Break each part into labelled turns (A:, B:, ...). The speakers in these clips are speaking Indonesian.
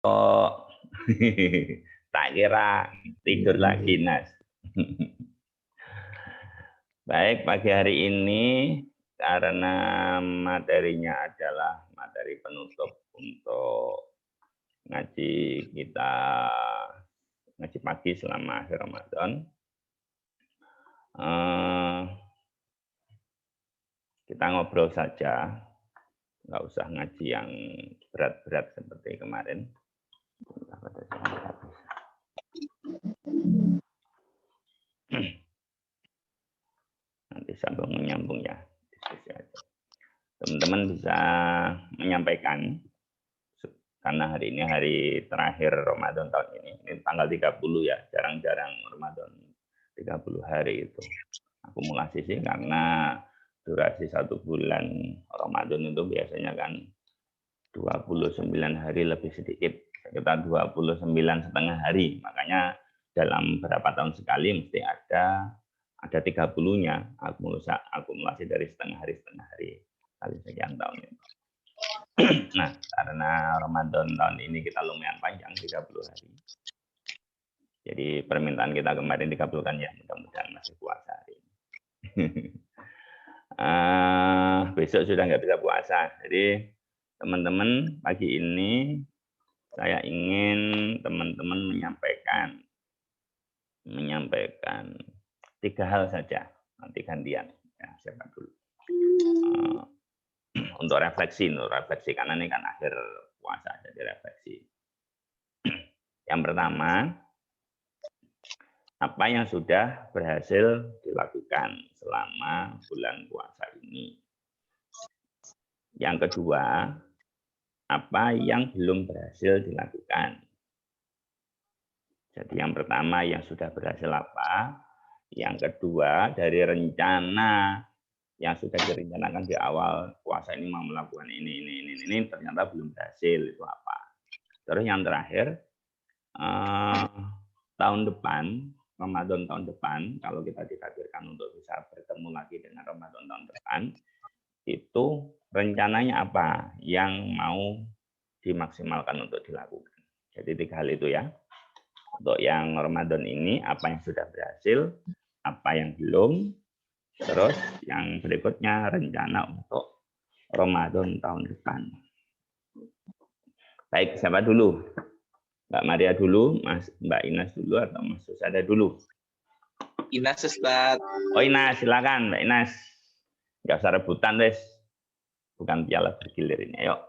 A: Oh, tak kira tidur lagi, Nas. Baik, pagi hari ini karena materinya adalah materi penutup untuk ngaji kita, ngaji pagi selama akhir Ramadan. Kita ngobrol saja, nggak usah ngaji yang berat-berat seperti kemarin. Nanti sambung menyambung ya, diskusi aja. Teman-teman bisa menyampaikan, karena hari ini hari terakhir Ramadan tahun ini tanggal 30 ya, jarang-jarang Ramadan 30 hari itu. Akumulasi sih karena durasi 1 bulan Ramadan itu biasanya kan 29 hari lebih sedikit, sekitar 29,5 hari. Makanya dalam berapa tahun sekali mesti ada 30-nya akumulasi dari setengah hari kali sekian tahun itu. Nah, karena Ramadan tahun ini kita lumayan panjang, 30 hari. Jadi permintaan kita kemarin dikabulkan ya, mudah-mudahan masih puasa hari ini. Besok sudah nggak bisa puasa. Jadi teman-teman pagi ini saya ingin teman-teman menyampaikan 3 hal saja. Nanti gantian. Ya, siapa dulu. Untuk refleksi karena ini kan akhir puasa, jadi refleksi. Yang pertama, apa yang sudah berhasil dilakukan selama bulan puasa ini. Yang kedua, apa yang belum berhasil dilakukan. Jadi yang pertama yang sudah berhasil apa, yang kedua dari rencana yang sudah direncanakan di awal puasa ini mau melakukan ini ternyata belum berhasil, itu apa. Terus yang terakhir, tahun depan, Ramadan tahun depan, kalau kita ditakdirkan untuk bisa bertemu lagi dengan Ramadan tahun depan, itu rencananya apa yang mau dimaksimalkan untuk dilakukan. Jadi 3 hal itu ya. Untuk yang Ramadan ini, apa yang sudah berhasil, apa yang belum, terus yang berikutnya rencana untuk Ramadan tahun depan. Baik, siapa dulu? Mbak Maria dulu, Mbak Inas dulu, atau Mas Susada dulu?
B: Inas, Ustaz.
A: Oh Inas, silakan Mbak Inas. Nggak usah rebutan, Des. Bukan piala bergilir ini, ayo.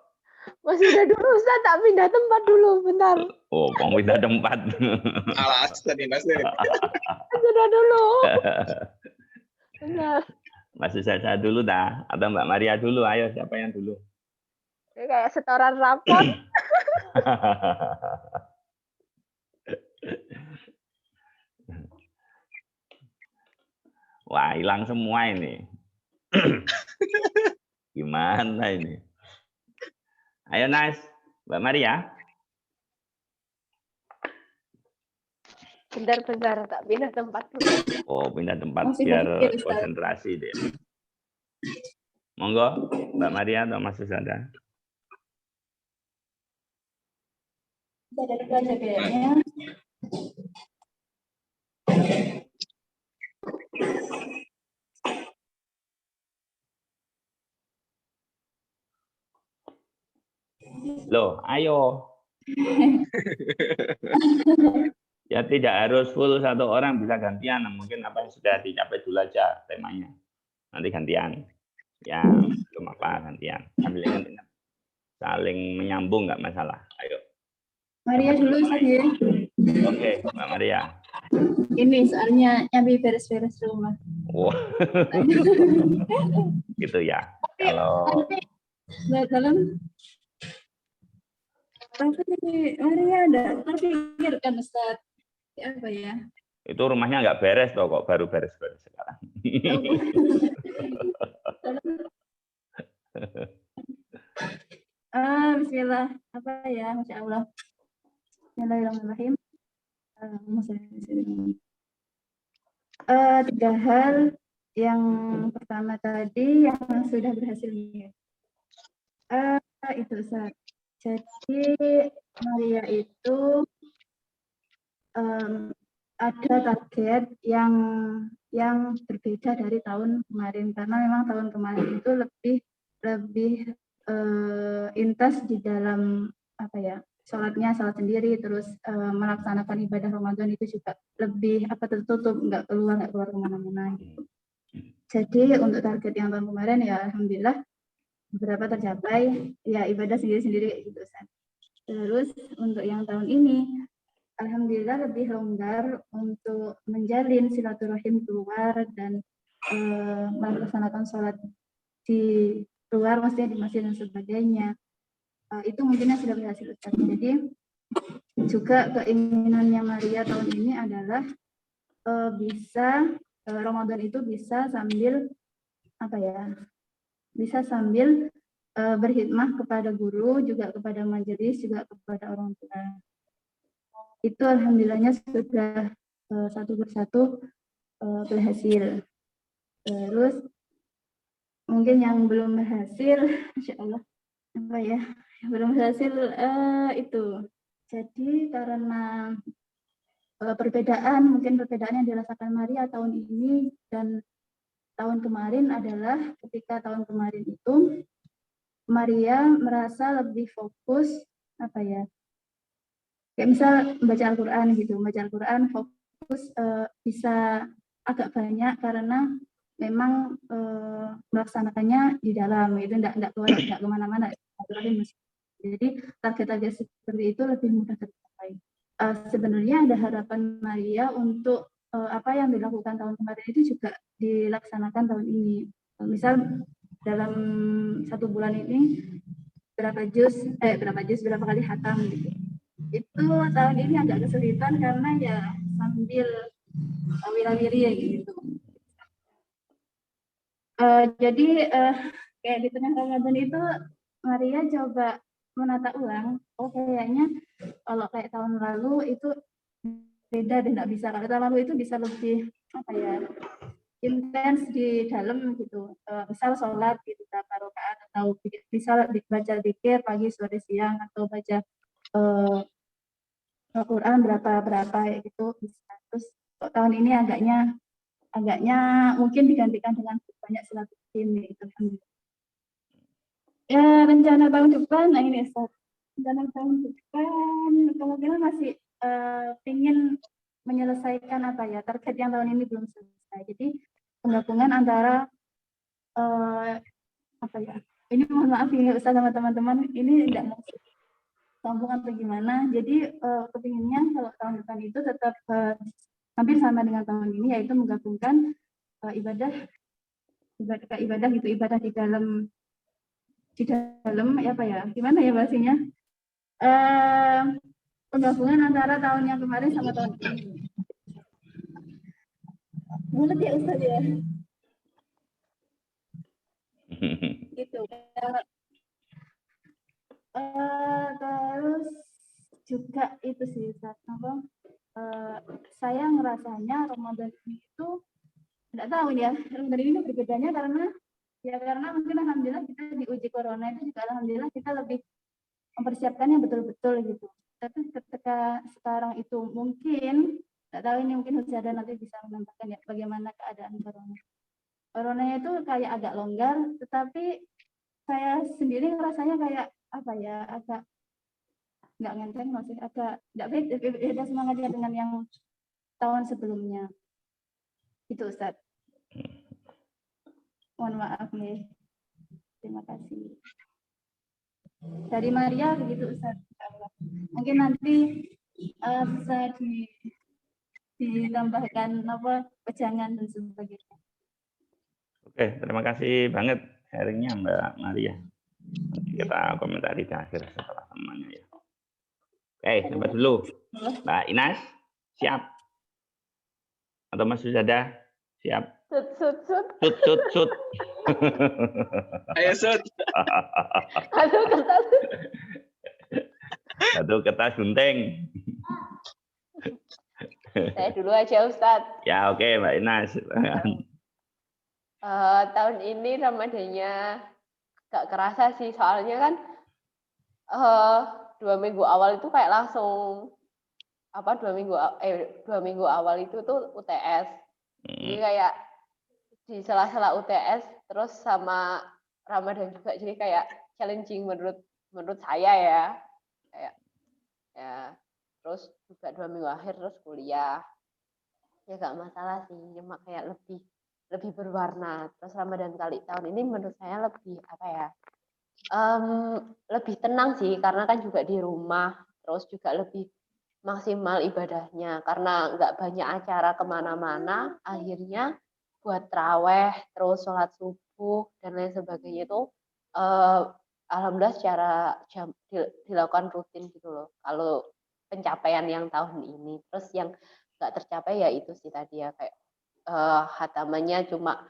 C: Mas udah dulu, Ustaz, tak pindah tempat dulu, bentar.
A: Oh, mau pindah tempat.
B: Alasan Inas.
C: Sudah dulu. Benar.
A: Mas Susada dulu dah, atau Mbak Maria dulu, ayo siapa yang dulu?
C: Kayak setoran rapot.
A: Wah, hilang semua ini. Gimana ini? Ayo, Nas. Mbak Maria.
C: Bentar, tak pindah tempat dulu.
A: Oh, pindah tempat biar konsentrasi deh. Monggo, Mbak Maria atau Mas Susada.
D: Ada aja kayaknya.
A: Loh, ayo. Ya tidak harus full satu orang, bisa gantian. Mungkin apa yang sudah dicapai dulu aja temanya. Nanti gantian. Ya, belum apa gantian. Sambil ingat-ingat. Saling menyambung nggak masalah. Ayo.
D: Maria dulu saja.
A: Oke, Mbak Maria.
D: Ini soalnya nyambi beres-beres rumah.
A: Wow. Gitu ya. Kalau
D: dalam tapi Maria ada terpikirkan Ustaz apa ya?
A: Itu rumahnya nggak beres toh, kok baru beres-beres sekarang.
D: Bismillah, apa ya, Masya Allah. Bismillahirrahmanirrahim. 3 hal. Yang pertama tadi yang sudah berhasil. Itu Ustaz. Jadi Maria itu ada target yang berbeda dari tahun kemarin, karena memang tahun kemarin itu lebih intens di dalam apa ya, sholat sendiri, terus melaksanakan ibadah Ramadan itu juga lebih tertutup, nggak keluar kemana-mana gitu. Jadi untuk target yang tahun kemarin ya alhamdulillah beberapa tercapai, ya ibadah sendiri-sendiri gitu. Terus untuk yang tahun ini alhamdulillah lebih longgar untuk menjalin silaturahim keluar dan melaksanakan sholat di luar, maksudnya di masjid dan sebagainya. Itu mungkin sudah berhasil. Jadi juga keinginannya Maria tahun ini adalah bisa Ramadan itu bisa sambil bisa sambil berkhidmah kepada guru, juga kepada majelis, juga kepada orang tua. Itu alhamdulillahnya sudah satu persatu berhasil. Terus mungkin yang belum berhasil, insya Allah yang belum berhasil itu. Jadi karena perbedaan yang dirasakan Maria tahun ini dan tahun kemarin adalah ketika tahun kemarin itu Maria merasa lebih fokus kayak misal membaca Al-Quran gitu, fokus bisa agak banyak karena memang melaksanakannya di dalam, itu enggak keluar, enggak kemana-mana. Jadi target-target seperti itu lebih mudah tercapai. Sebenarnya ada harapan Maria untuk apa yang dilakukan tahun kemarin itu juga dilaksanakan tahun ini. Misal dalam 1 bulan ini berapa kali khatam gitu. Itu tahun ini agak kesulitan karena ya sambil wira-wiri ya gitu. Jadi kayak di tengah Ramadan itu Maria coba menata ulang. Kayaknya kalau kayak tahun lalu itu beda dan nggak bisa. Kalau tahun lalu itu bisa lebih intens di dalam gitu. Misal sholat gitu berapa rakaat, atau bisa baca zikir pagi, sore, siang, atau baca Al-Quran berapa ya gitu. Terus tahun ini agaknya mungkin digantikan dengan banyak silaturahim gitu. Ya rencana tahun depan, rencana tahun depan kemungkinan masih ingin menyelesaikan target yang tahun ini belum selesai. Jadi penggabungan antara ini mohon maaf ini Ustaz sama teman-teman, ini tidak mau sambung atau gimana. Jadi kepinginnya kalau tahun depan itu tetap hampir sama dengan tahun ini, yaitu menggabungkan ibadah gitu, ibadah di dalam gimana ya bahasanya, penggabungan antara tahun yang kemarin sama tahun ini. Bulat ya Ustaz ya. Gitu. Terus juga itu sih Ustaz, saya ngerasanya Ramadan ini itu nggak tahu ya, Ramadan ini berbedanya karena mungkin alhamdulillah kita diuji corona itu juga alhamdulillah kita lebih mempersiapkannya betul-betul gitu. Tapi ketika sekarang itu mungkin nggak tahu, ini mungkin Husyada nanti bisa menambahkan ya bagaimana keadaan corona itu kayak agak longgar, tetapi saya sendiri rasanya kayak agak nggak ngenteng, masih agak nggak beda semangatnya dengan yang tahun sebelumnya. Itu Ustaz. Mohon maaf nih. Terima kasih. Dari Maria begitu Ustaz. Mungkin nanti bisa ditambahkan pejangan dan sebagainya.
A: Oke, terima kasih banget sharingnya Mbak Maria. Nanti kita komentari di akhir setelah temannya ya. Oke, sampai dulu. Mbak Inas, siap? Atau Mas Husyada, siap? Sut.
B: Ayo Sud.
C: Aduh,
A: Kertas gunting.
C: saya dulu aja Ustadz.
A: Ya oke, Mbak Inas.
C: Tahun ini Ramadannya gak kerasa sih, soalnya kan 2 minggu awal itu kayak langsung 2 minggu awal itu tuh UTS. Jadi kayak di sela-sela UTS terus sama Ramadan juga, jadi kayak challenging menurut saya ya. Kayak ya terus juga 2 minggu akhir terus kuliah. Ya nggak masalah sih, cuma kayak lebih berwarna. Terus Ramadan kali tahun ini menurut saya lebih lebih tenang sih, karena kan juga di rumah, terus juga lebih maksimal ibadahnya karena nggak banyak acara kemana-mana. Akhirnya buat traweh terus sholat subuh dan lain sebagainya itu alhamdulillah secara dilakukan rutin gitu loh kalau pencapaian yang tahun ini. Terus yang nggak tercapai ya itu sih tadi ya, kayak hatamannya cuma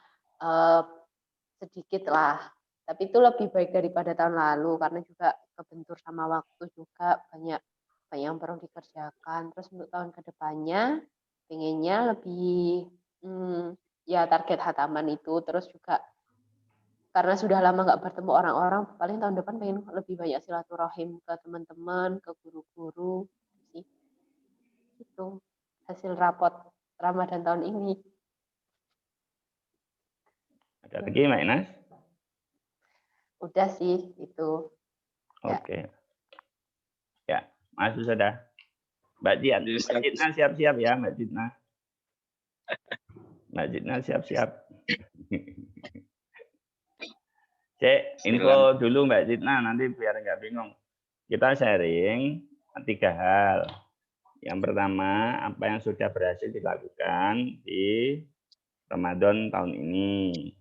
C: sedikit lah, tapi itu lebih baik daripada tahun lalu karena juga kebentur sama waktu juga, banyak yang perlu dikerjakan. Terus untuk tahun kedepannya pengennya lebih ya target hataman itu, terus juga karena sudah lama nggak bertemu orang-orang, paling tahun depan pengen lebih banyak silaturahim ke teman-teman, ke guru-guru sih. Itu hasil rapot Ramadan tahun ini.
A: Ada lagi Mbak Inas?
C: Udah sih itu.
A: Oke. Ya, Mas sudah. Mbak Jitna siap-siap ya, Mbak Jitna. Mbak Jitna siap-siap. Cek, info dulu Mbak Jitna, nanti biar nggak bingung. Kita sharing 3 hal. Yang pertama, apa yang sudah berhasil dilakukan di Ramadan tahun ini.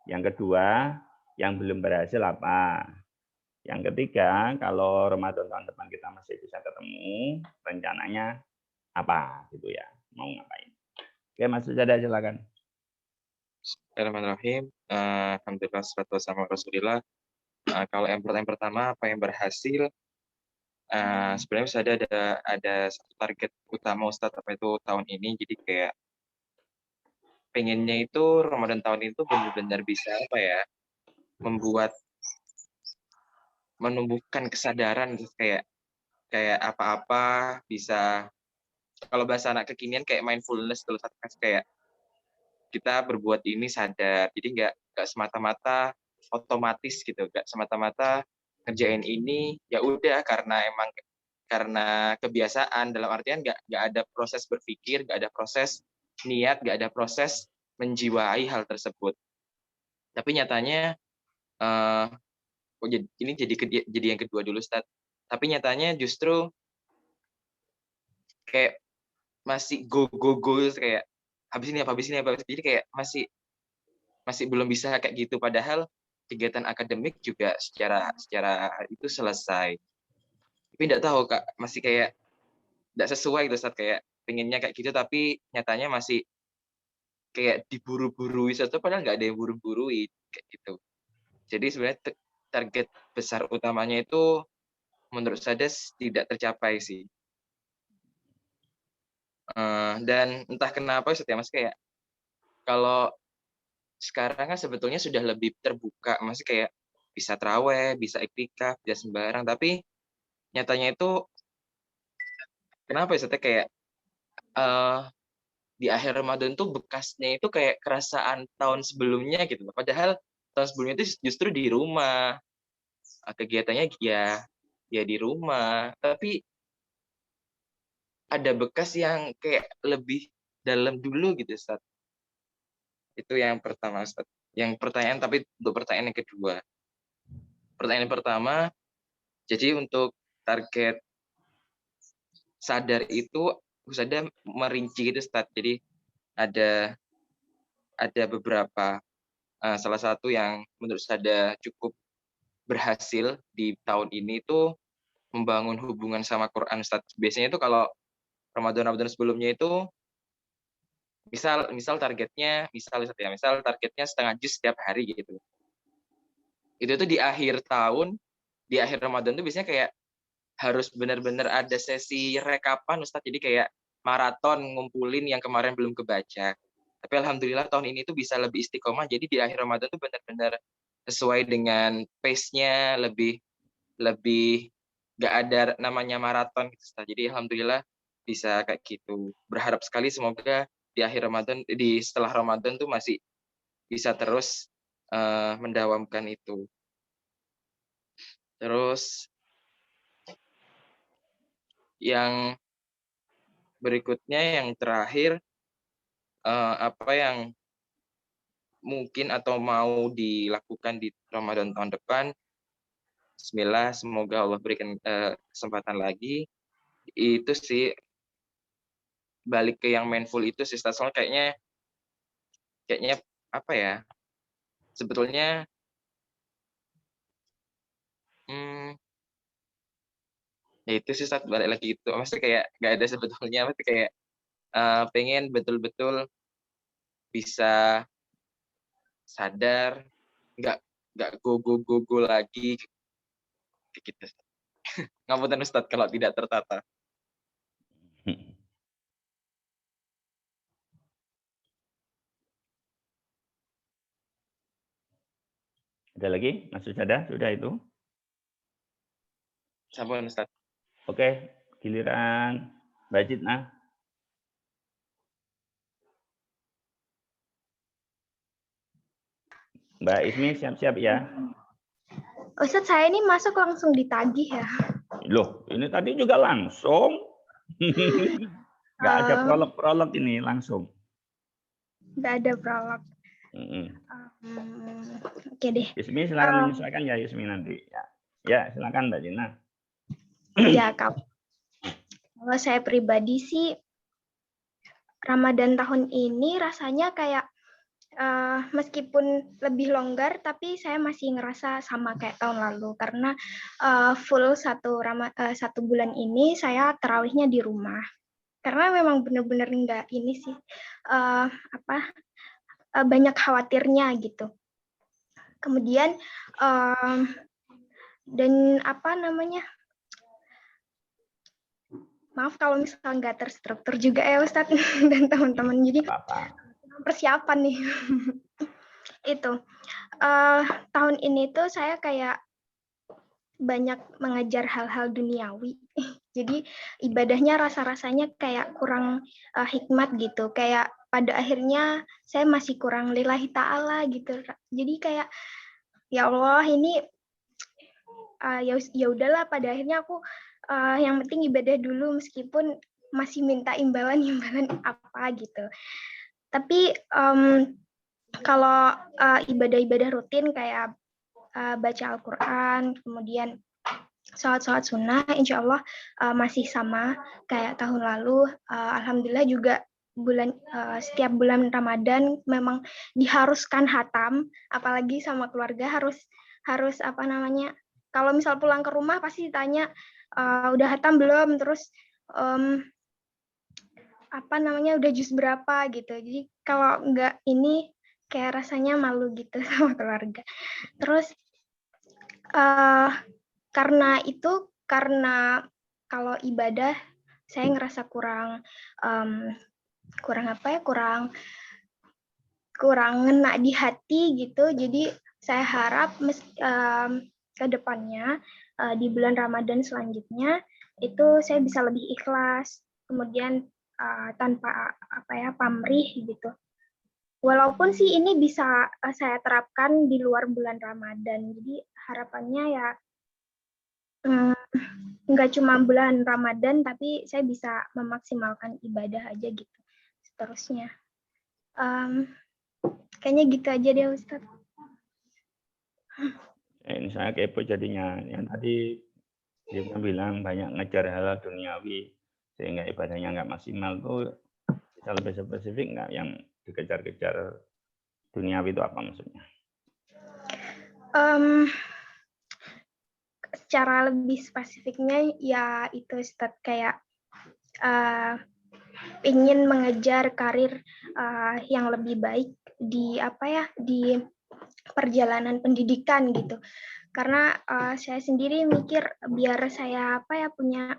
A: Yang kedua, yang belum berhasil apa. Yang ketiga, kalau Ramadan tahun depan kita masih bisa ketemu, rencananya apa gitu ya, mau ngapain. Oke, Mas Sujada silakan.
B: Bismillahirrahmanirrahim. Alhamdulillah wassalatu wassalamu ala Rasulillah. Kalau yang pertama apa yang berhasil, sebenarnya Ustadz ada satu target utama Ustadz apa itu tahun ini. Jadi kayak pengennya itu Ramadan tahun itu benar-benar bisa menumbuhkan kesadaran gitu, kayak apa-apa bisa, kalau bahasa anak kekinian kayak mindfulness terus kayak kita berbuat ini sadar, jadi nggak semata-mata otomatis gitu, nggak semata-mata ngerjain ini ya udah karena kebiasaan, dalam artian nggak ada proses berpikir, nggak ada proses niat, nggak ada proses menjiwai hal tersebut. Tapi nyatanya ini jadi yang kedua dulu Ustadz. Tapi nyatanya justru kayak masih go kayak habis ini apa. Jadi kayak masih belum bisa kayak gitu, padahal kegiatan akademik juga secara itu selesai. Tapi enggak tahu Kak, masih kayak enggak sesuai gitu Ustadz, kayak pengennya kayak gitu tapi nyatanya masih kayak diburu-burui sesuatu padahal enggak ada yang buru-burui kayak gitu. Jadi sebenarnya target besar utamanya itu menurut saya tidak tercapai sih. Dan entah kenapa Ustadz ya Mas, kayak kalau sekarang kan sebetulnya sudah lebih terbuka, masih kayak bisa traweh, bisa iktikaf, bisa sembarang, tapi nyatanya itu kenapa ya kayak di akhir Ramadan tuh bekasnya itu kayak kerasaan tahun sebelumnya gitu. Padahal tahun sebelumnya itu justru di rumah, kegiatannya ya di rumah, tapi ada bekas yang kayak lebih dalam dulu gitu Ustaz. Itu yang pertama Ustaz. Yang pertanyaan, tapi untuk pertanyaan yang kedua. Pertanyaan pertama, jadi untuk target sadar itu Ustaz merinci gitu Ustaz. Jadi ada beberapa, salah satu yang menurut saya cukup berhasil di tahun ini itu membangun hubungan sama Quran Ustaz. Biasanya itu kalau Ramadan sebelumnya itu misal targetnya targetnya setengah juz setiap hari gitu. Itu tuh di akhir tahun, di akhir Ramadan tuh biasanya kayak harus benar-benar ada sesi rekapan Ustaz. Jadi kayak maraton ngumpulin yang kemarin belum kebaca. Tapi alhamdulillah tahun ini tuh bisa lebih istiqomah. Jadi di akhir Ramadan tuh benar-benar sesuai dengan pace-nya, lebih nggak ada namanya maraton gitu, Ustaz. Jadi alhamdulillah bisa kayak gitu. Berharap sekali semoga di akhir Ramadan, setelah Ramadan tuh masih bisa terus mendawamkan itu. Terus yang berikutnya, yang terakhir, apa yang mungkin atau mau dilakukan di Ramadan tahun depan, Bismillah, semoga Allah berikan kesempatan lagi. Itu sih, balik ke yang mindful itu sih, soalnya kayaknya apa ya, sebetulnya ya itu sih, Ustaz, balik lagi itu. Maksudnya kayak nggak ada sebetulnya, maksudnya kayak pengen betul-betul bisa sadar, nggak go lagi, kayak gitu. Ngapunten Ustaz kalau tidak tertata.
A: Ada lagi, Mas Sujada? Sudah itu?
B: Sampun Ustaz.
A: Oke, giliran Mbak Jitna. Mbak Ismi siap-siap ya.
E: Ustadz, saya ini masuk langsung ditagih ya.
A: Loh, ini tadi juga langsung. Nggak ada prolog-prolog ini, langsung.
E: Nggak ada prolog. Oke deh.
A: Ismi silakan menyesuaikan ya, Ismi nanti. Ya, silakan Mbak Jitna.
E: Ya, Kak. Kalau saya pribadi sih, Ramadan tahun ini rasanya kayak meskipun lebih longgar, tapi saya masih ngerasa sama kayak tahun lalu karena full satu bulan ini saya tarawihnya di rumah. Karena memang benar-benar nggak ini sih banyak khawatirnya gitu. Kemudian dan apa namanya? Maaf kalau misalnya nggak terstruktur juga ya Ustadz dan teman-teman. Jadi persiapan nih. Itu tahun ini tuh saya kayak banyak mengejar hal-hal duniawi. Jadi ibadahnya rasa-rasanya kayak kurang hikmat gitu. Kayak pada akhirnya saya masih kurang lillahi ta'ala gitu. Jadi kayak ya Allah ini ya udahlah, pada akhirnya aku yang penting ibadah dulu meskipun masih minta imbalan apa gitu. Tapi kalau ibadah-ibadah rutin kayak baca Al-Quran, kemudian sholat sunnah, insya Allah masih sama kayak tahun lalu. Alhamdulillah juga setiap bulan Ramadan memang diharuskan hatam, apalagi sama keluarga harus apa namanya, kalau misal pulang ke rumah pasti ditanya udah hatam belum, terus apa namanya udah juz berapa gitu. Jadi kalau enggak ini kayak rasanya malu gitu sama keluarga. Terus karena kalau ibadah saya ngerasa kurang ngena di hati gitu. Jadi saya harap ke depannya di bulan Ramadan selanjutnya itu saya bisa lebih ikhlas, kemudian tanpa pamrih gitu. Walaupun sih ini bisa saya terapkan di luar bulan Ramadan. Jadi harapannya ya nggak cuma bulan Ramadan, tapi saya bisa memaksimalkan ibadah aja gitu seterusnya. Kayaknya gitu aja deh Ustadz.
A: Ini saya kepo jadinya. Yang tadi dia bilang banyak ngejar hal duniawi sehingga ibadahnya nggak maksimal, tuh bisa lebih spesifik nggak yang dikejar-kejar duniawi itu apa maksudnya?
E: Secara lebih spesifiknya ya itu Ustadz, kayak ingin mengejar karir yang lebih baik di di perjalanan pendidikan gitu. Karena saya sendiri mikir biar saya punya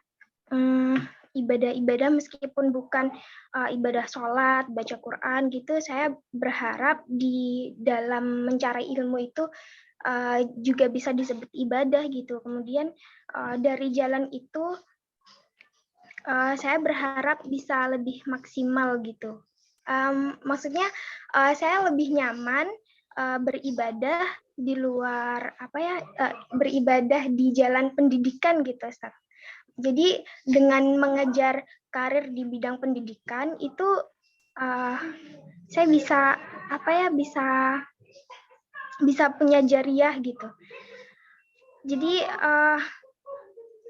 E: ibadah-ibadah meskipun bukan ibadah sholat, baca Quran gitu, saya berharap di dalam mencari ilmu itu juga bisa disebut ibadah gitu. Kemudian dari jalan itu saya berharap bisa lebih maksimal gitu. Maksudnya saya lebih nyaman beribadah di luar beribadah di jalan pendidikan gitu, Ustaz. Jadi dengan mengejar karir di bidang pendidikan itu saya bisa bisa punya jariah gitu. Jadi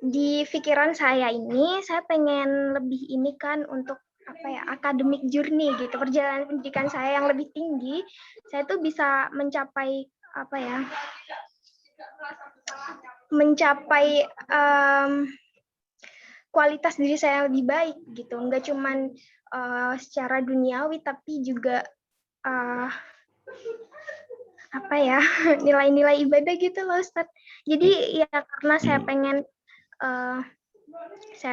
E: di pikiran saya ini saya pengen lebih ini kan untuk academic journey gitu, perjalanan pendidikan saya yang lebih tinggi, saya tuh bisa mencapai kualitas diri saya yang lebih baik gitu, nggak cuman secara duniawi tapi juga nilai-nilai ibadah gitu loh, Ustaz. Jadi ya karena saya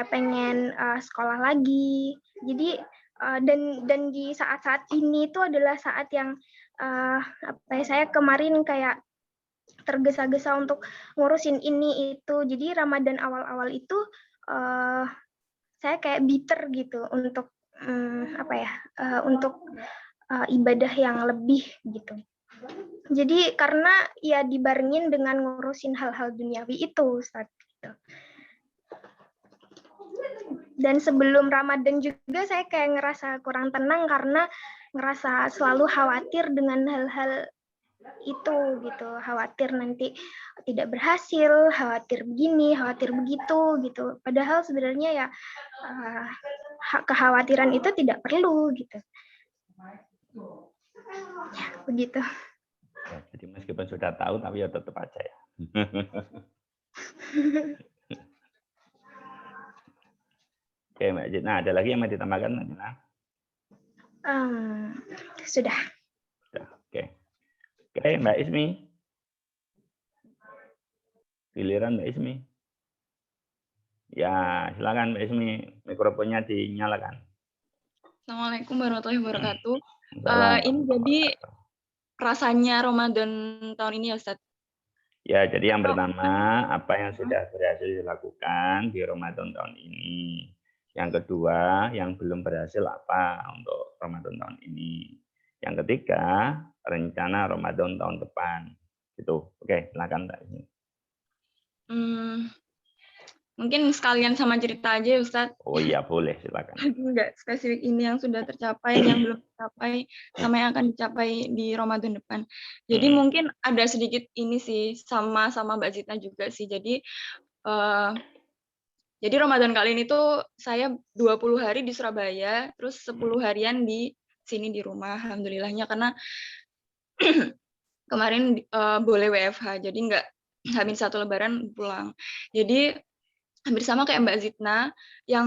E: pengen sekolah lagi. Jadi dan di saat-saat ini itu adalah saat yang saya kemarin kayak tergesa-gesa untuk ngurusin ini itu. Jadi Ramadan awal-awal itu saya kayak bitter gitu untuk untuk ibadah yang lebih gitu. Jadi karena ya dibarengin dengan ngurusin hal-hal duniawi itu, Ustaz. Gitu. Dan sebelum Ramadan juga saya kayak ngerasa kurang tenang karena ngerasa selalu khawatir dengan hal-hal itu gitu, khawatir nanti tidak berhasil, khawatir begini, khawatir begitu gitu. Padahal sebenarnya ya kekhawatiran itu tidak perlu gitu. Ya, begitu.
A: Ya, jadi meskipun sudah tahu tapi ya tetap aja ya. Oke, Mbak Jitna, ada lagi yang mau ditambahkan, Mbak Jitna?
E: Sudah.
A: Oke. Oke, Mbak Ismi. Giliran Mbak Ismi. Ya, silakan Mbak Ismi, mikrofonnya dinyalakan.
F: Assalamualaikum warahmatullahi wabarakatuh. Ini jadi rasanya Ramadan tahun ini ya, Ustaz?
A: Ya, jadi yang pertama, apa yang sudah berhasil dilakukan di Ramadan tahun ini. Yang kedua, yang belum berhasil apa untuk Ramadan tahun ini. Yang ketiga, rencana Ramadan tahun depan. Gitu. Oke, silakan Mbak Ismi.
F: Mungkin sekalian sama cerita aja ya, Ustaz.
A: Oh iya, boleh, silakan.
F: Enggak spesifik ini yang sudah tercapai, yang belum tercapai, sama yang akan dicapai di Ramadan depan. Jadi mungkin ada sedikit ini sih, sama Mbak Zita juga sih. Jadi Ramadan kali ini tuh saya 20 hari di Surabaya, terus 10 harian di sini di rumah, alhamdulillahnya, karena kemarin boleh WFH, jadi nggak hamil 1 Lebaran pulang. Jadi hampir sama kayak Mbak Zitna, yang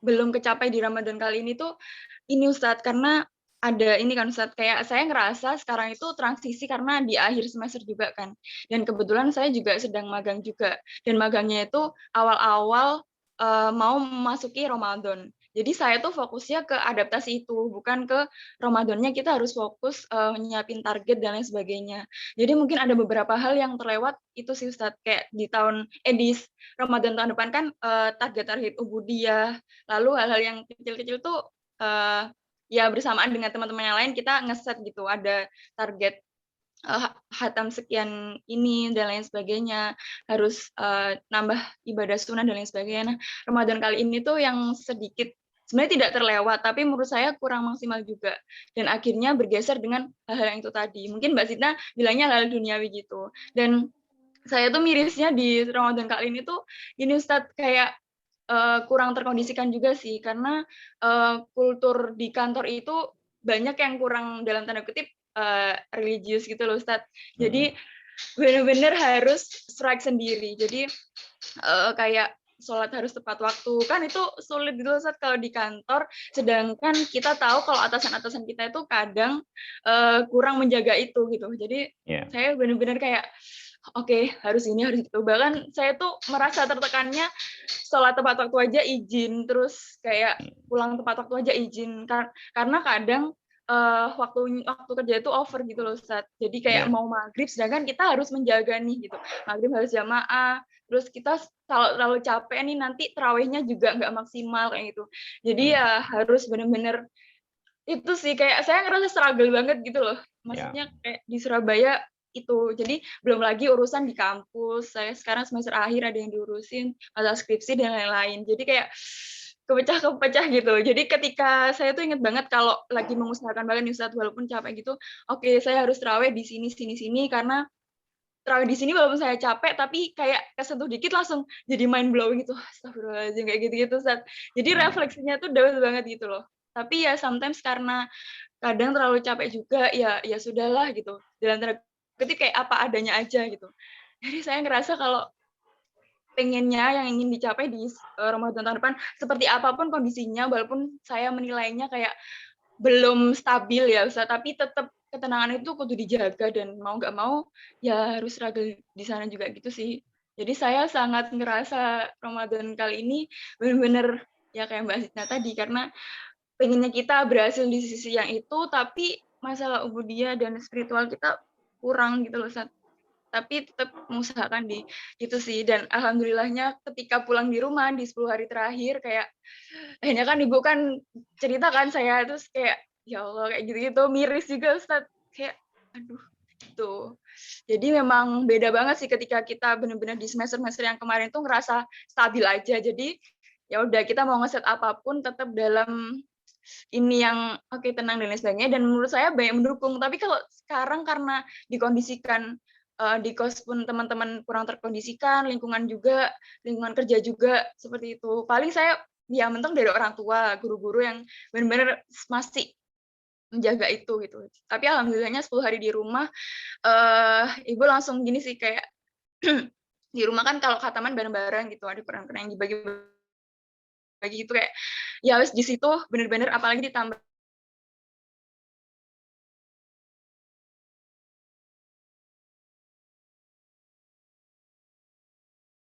F: belum kecapai di Ramadan kali ini tuh ini Ustadz, karena ada ini kan Ustadz, kayak saya ngerasa sekarang itu transisi karena di akhir semester juga kan, dan kebetulan saya juga sedang magang juga, dan magangnya itu awal-awal mau memasuki Ramadan. Jadi saya tuh fokusnya ke adaptasi itu, bukan ke Ramadannya kita harus fokus nyiapin target dan lain sebagainya. Jadi mungkin ada beberapa hal yang terlewat itu sih Ustadz, kayak di Ramadan tahun depan kan target-target ubudiyah, lalu hal-hal yang kecil-kecil tuh ya bersamaan dengan teman-teman yang lain kita ngeset gitu, ada target hatam sekian ini dan lain sebagainya, harus nambah ibadah sunnah dan lain sebagainya. Nah, Ramadan kali ini tuh yang sedikit sebenarnya tidak terlewat, tapi menurut saya kurang maksimal juga, dan akhirnya bergeser dengan hal-hal yang itu tadi. Mungkin Mbak Sita bilangnya hal duniawi gitu, dan saya tuh mirisnya di Ramadan kali ini tuh ini Ustadz, kayak kurang terkondisikan juga sih, karena kultur di kantor itu banyak yang kurang dalam tanda kutip religius gitu loh Ustadz. Jadi benar-benar harus strike sendiri. Jadi kayak sholat harus tepat waktu, kan itu sulit gitu Ustadz kalau di kantor, sedangkan kita tahu kalau atasan-atasan kita itu kadang kurang menjaga itu gitu. Jadi saya benar-benar kayak oke, harus ini, harus itu. Bahkan saya tuh merasa tertekannya sholat tepat waktu aja izin, terus kayak pulang tepat waktu aja izin. Karena kadang waktu kerja itu over gitu loh, Ustaz. Jadi kayak mau maghrib, sedangkan kita harus menjaga nih gitu. Maghrib harus jamaah, terus kita kalau terlalu capek nih nanti tarawihnya juga nggak maksimal kayak gitu. Jadi ya harus bener-bener itu sih kayak saya ngerasa struggle banget gitu loh. Maksudnya kayak di Surabaya itu. Jadi belum lagi urusan di kampus. Saya sekarang semester akhir ada yang diurusin, masalah skripsi dan lain-lain. Jadi kayak kepecah-kepecah gitu. Jadi ketika saya tuh inget banget kalau lagi mengusahakan banget nih Ustaz, walaupun capek gitu, oke saya harus terawih di sini karena terawih di sini walaupun saya capek tapi kayak kesentuh dikit langsung jadi mind blowing gitu. Astagfirullahaladzim kayak gitu-gitu Ustaz. Jadi refleksinya tuh dapat banget gitu loh. Tapi ya sometimes karena kadang terlalu capek juga ya sudahlah gitu. Dalam tanda kutip kayak apa adanya aja gitu. Jadi saya ngerasa kalau pengennya yang ingin dicapai di Ramadan tahun depan seperti apapun kondisinya, walaupun saya menilainya kayak belum stabil ya Ustaz, tapi tetap ketenangan itu kudu dijaga dan mau nggak mau ya harus struggle di sana juga gitu sih. Jadi saya sangat ngerasa Ramadan kali ini benar-benar ya kayak Mbak Zitna tadi, karena pengennya kita berhasil di sisi yang itu, tapi masalah ubudiyah dan spiritual kita kurang gitu loh Ustaz. Tapi tetap mengusahakan di itu sih, dan alhamdulillahnya ketika pulang di rumah di 10 hari terakhir kayak akhirnya kan ibu kan cerita kan saya terus kayak ya Allah kayak gitu-gitu miris juga Ustaz, kayak aduh gitu. Jadi memang beda banget sih ketika kita benar-benar di semester-semester yang kemarin tuh ngerasa stabil aja. Jadi ya udah kita mau ngeset apapun tetap dalam ini yang oke tenang dan lain sebagainya, dan menurut saya banyak mendukung. Tapi kalau sekarang karena dikondisikan di kos pun teman-teman kurang terkondisikan, lingkungan juga, lingkungan kerja juga seperti itu. Paling saya ya mentok dari orang tua, guru-guru yang benar-benar masih menjaga itu gitu. Tapi alhamdulillahnya 10 hari di rumah, ibu langsung gini sih kayak di rumah kan kalau khataman bareng-bareng gitu, ada Quran-Quran yang dibagi-bagi gitu kayak ya wes di situ benar-benar apalagi ditambah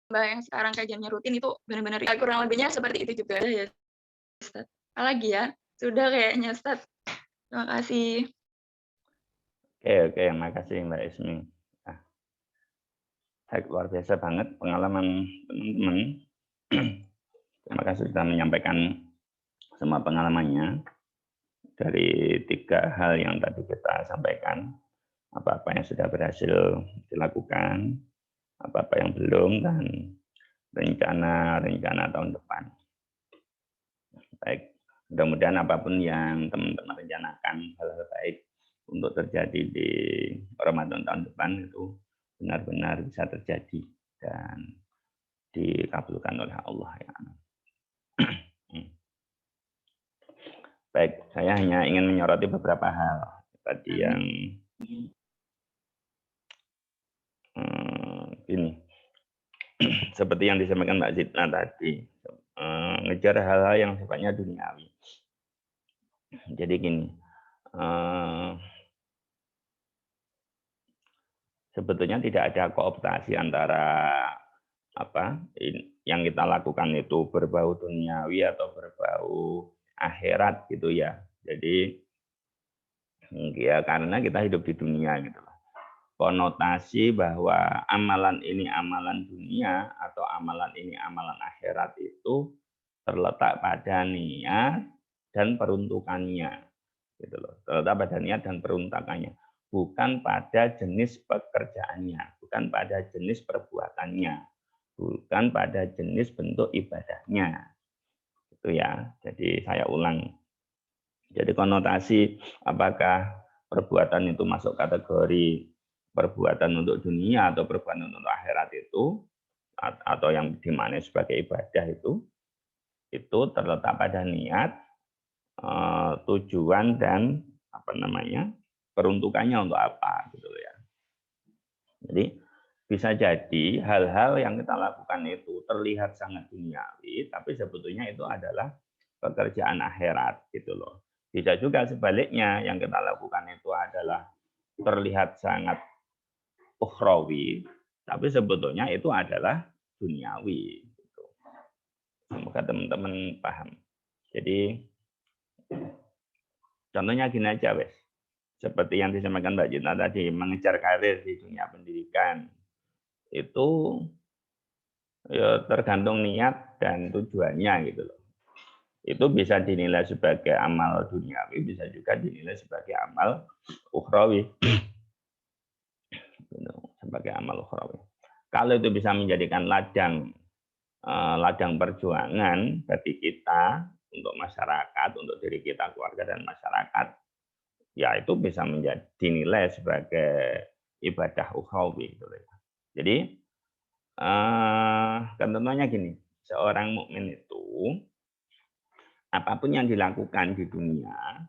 F: yang sekarang kajiannya rutin itu benar-benar ya, kurang lebihnya seperti itu juga ya Ustaz. Apalagi ya, sudah kayaknya Ustaz. Terima kasih.
A: Oke, makasih Mbak Ismi. Nah, luar biasa banget pengalaman teman-teman. Terima kasih sudah menyampaikan semua pengalamannya dari 3 hal yang tadi kita sampaikan. Apa-apa yang sudah berhasil dilakukan, apa-apa yang belum, dan rencana tahun depan. Baik, mudah-mudahan apapun yang teman-teman rencanakan, hal-hal baik untuk terjadi di Ramadan tahun depan itu benar-benar bisa terjadi dan dikabulkan oleh Allah. Ya. Baik, saya hanya ingin menyoroti beberapa hal tadi yang ini seperti yang disampaikan Mbak Zitna tadi, ngejar hal-hal yang sifatnya duniawi. Jadi gini, sebetulnya tidak ada kooptasi antara apa yang kita lakukan itu berbau duniawi atau berbau akhirat gitu ya. Jadi ya karena kita hidup di dunia gitu loh. Konotasi bahwa amalan ini amalan dunia atau amalan ini amalan akhirat itu terletak pada niat dan peruntukannya gitu loh. Terletak pada niat dan peruntukannya, bukan pada jenis pekerjaannya, bukan pada jenis perbuatannya, bukan pada jenis bentuk ibadahnya. Itu ya. Jadi saya ulang. Jadi konotasi apakah perbuatan itu masuk kategori perbuatan untuk dunia atau perbuatan untuk akhirat itu, atau yang dimaknai sebagai ibadah itu terletak pada niat, tujuan, dan peruntukannya untuk apa gitu ya. Jadi bisa jadi hal-hal yang kita lakukan itu terlihat sangat duniawi, tapi sebetulnya itu adalah pekerjaan akhirat gitu loh. Bisa juga sebaliknya, yang kita lakukan itu adalah terlihat sangat ukhrawi, tapi sebetulnya itu adalah duniawi. Gitu. Semoga teman-teman paham. Jadi Contohnya gini aja, wes. Seperti yang disampaikan Mbak Jita tadi, mengejar karir di dunia pendidikan. Itu ya tergantung niat dan tujuannya gitu loh. Itu bisa dinilai sebagai amal duniawi, bisa juga dinilai sebagai amal ukhrawi. Sebagai amal ukhrawi. Kalau itu bisa menjadikan ladang perjuangan bagi kita, untuk masyarakat, untuk diri kita, keluarga dan masyarakat, ya itu bisa menjadi dinilai sebagai ibadah ukhrawi gitu. Jadi ketentuannya gini, seorang mukmin itu apapun yang dilakukan di dunia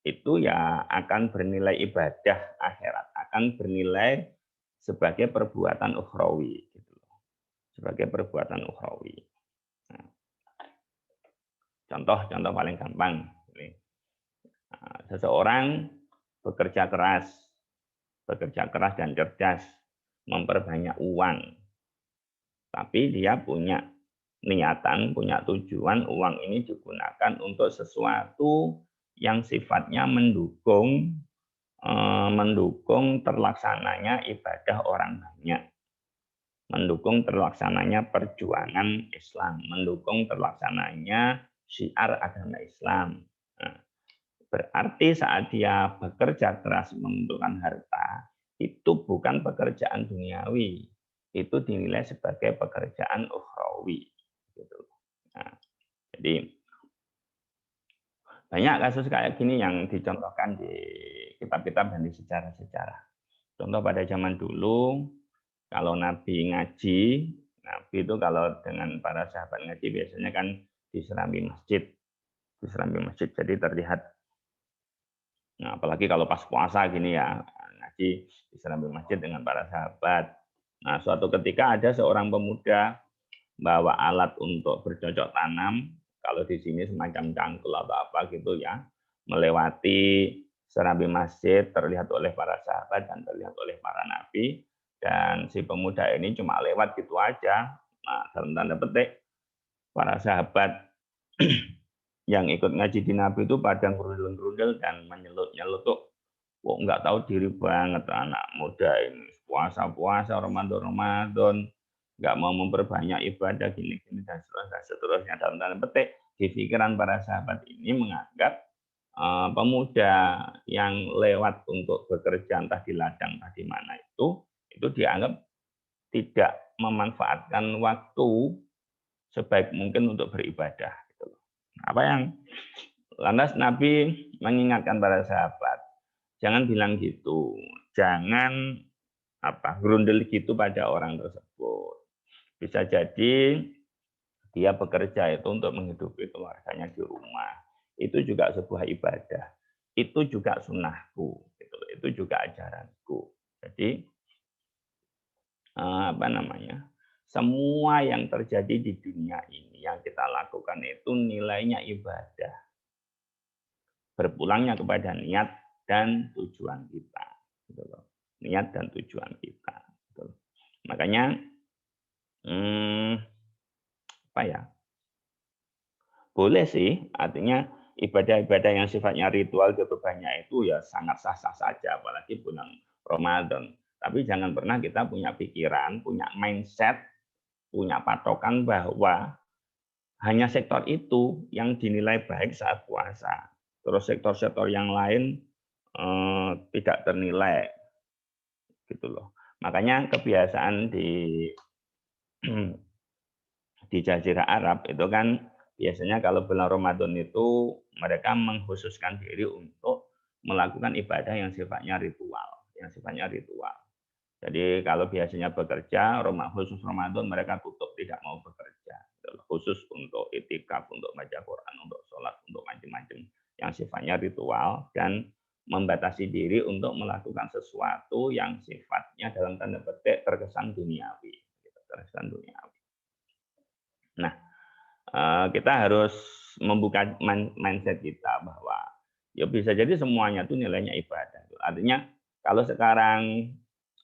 A: itu ya akan bernilai ibadah akhirat, akan bernilai sebagai perbuatan ukhrawi gitu. Sebagai perbuatan ukhrawi. Nah, contoh paling gampang. Seseorang bekerja keras dan cerdas, memperbanyak uang. Tapi dia punya niatan, punya tujuan, uang ini digunakan untuk sesuatu yang sifatnya mendukung terlaksananya ibadah orang banyak. Mendukung terlaksananya perjuangan Islam, mendukung terlaksananya syiar agama Islam. Nah, berarti saat dia bekerja keras mengumpulkan harta, itu bukan pekerjaan duniawi, itu dinilai sebagai pekerjaan ukhrawi. Gitu. Nah, jadi banyak kasus kayak gini yang dicontohkan di kitab-kitab dan di sejarah-sejarah. Contoh pada zaman dulu, kalau Nabi ngaji, Nabi itu kalau dengan para sahabat ngaji biasanya kan di serambi masjid. Jadi terlihat, nah, apalagi kalau pas puasa gini ya, ngaji di serambi masjid dengan para sahabat. Nah, suatu ketika ada seorang pemuda bawa alat untuk bercocok tanam, kalau di sini semacam cangkul atau apa gitu ya, melewati serambi masjid, terlihat oleh para sahabat dan terlihat oleh para nabi. Dan si pemuda ini cuma lewat gitu aja. Nah, dalam tanda petik, para sahabat yang ikut ngaji di Nabi itu pada ngerundel-ngerundel dan menyelut-nyelutuk. Kok nggak tahu diri banget anak muda ini. Puasa-puasa, Ramadan, nggak mau memperbanyak ibadah, gini-gini, dan seterusnya. Dalam tanda petik, di pikiran para sahabat ini menganggap pemuda yang lewat untuk bekerja entah di ladang, entah di mana itu dianggap tidak memanfaatkan waktu sebaik mungkin untuk beribadah. Apa yang lantas Nabi mengingatkan para sahabat, jangan bilang gitu, jangan gerundel gitu pada orang tersebut. Bisa jadi dia bekerja itu untuk menghidupi keluarganya di rumah. Itu juga sebuah ibadah. Itu juga sunnahku. Itu juga ajaranku. Jadi semua yang terjadi di dunia ini yang kita lakukan itu nilainya ibadah. Berpulangnya kepada niat dan tujuan kita. Niat dan tujuan kita. Makanya boleh sih, artinya ibadah-ibadah yang sifatnya ritual banyak itu ya sangat sah-sah saja, apalagi bulan Ramadan. Tapi jangan pernah kita punya pikiran, punya mindset, punya patokan bahwa hanya sektor itu yang dinilai baik saat puasa. Terus sektor-sektor yang lain tidak ternilai. Gitu loh. Makanya kebiasaan di Jazirah Arab itu kan biasanya kalau bulan Ramadan itu mereka mengkhususkan diri untuk melakukan ibadah yang sifatnya ritual. Jadi kalau biasanya bekerja, khusus Ramadan mereka tutup, tidak mau bekerja. Khusus untuk itikaf, untuk baca Quran, untuk sholat, untuk macam-macam yang sifatnya ritual dan membatasi diri untuk melakukan sesuatu yang sifatnya dalam tanda petik terkesan duniawi. Nah, kita harus membuka mindset kita bahwa ya bisa jadi semuanya itu nilainya ibadah. Artinya kalau sekarang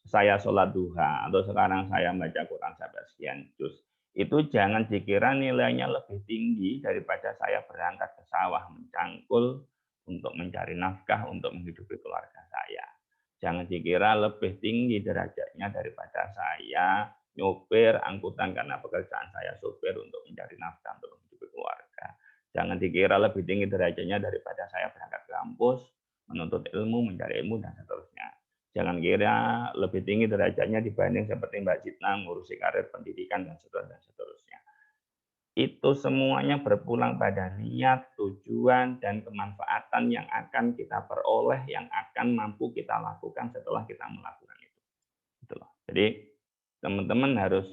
A: saya sholat duha atau sekarang saya baca Quran sampai sekian juz, itu jangan dikira nilainya lebih tinggi daripada saya berangkat ke sawah mencangkul untuk mencari nafkah, untuk menghidupi keluarga saya. Jangan dikira lebih tinggi derajatnya daripada saya nyopir angkutan karena pekerjaan saya sopir untuk mencari nafkah untuk menghidupi keluarga. Jangan dikira lebih tinggi derajatnya daripada saya berangkat ke kampus, menuntut ilmu, mencari ilmu, dan seterusnya. Jangan kira lebih tinggi derajatnya dibanding seperti Mbak Citna ngurusi karir pendidikan dan seterusnya. Itu semuanya berpulang pada niat, tujuan, dan kemanfaatan yang akan kita peroleh, yang akan mampu kita lakukan setelah kita melakukan itu. Gitu loh. Jadi teman-teman harus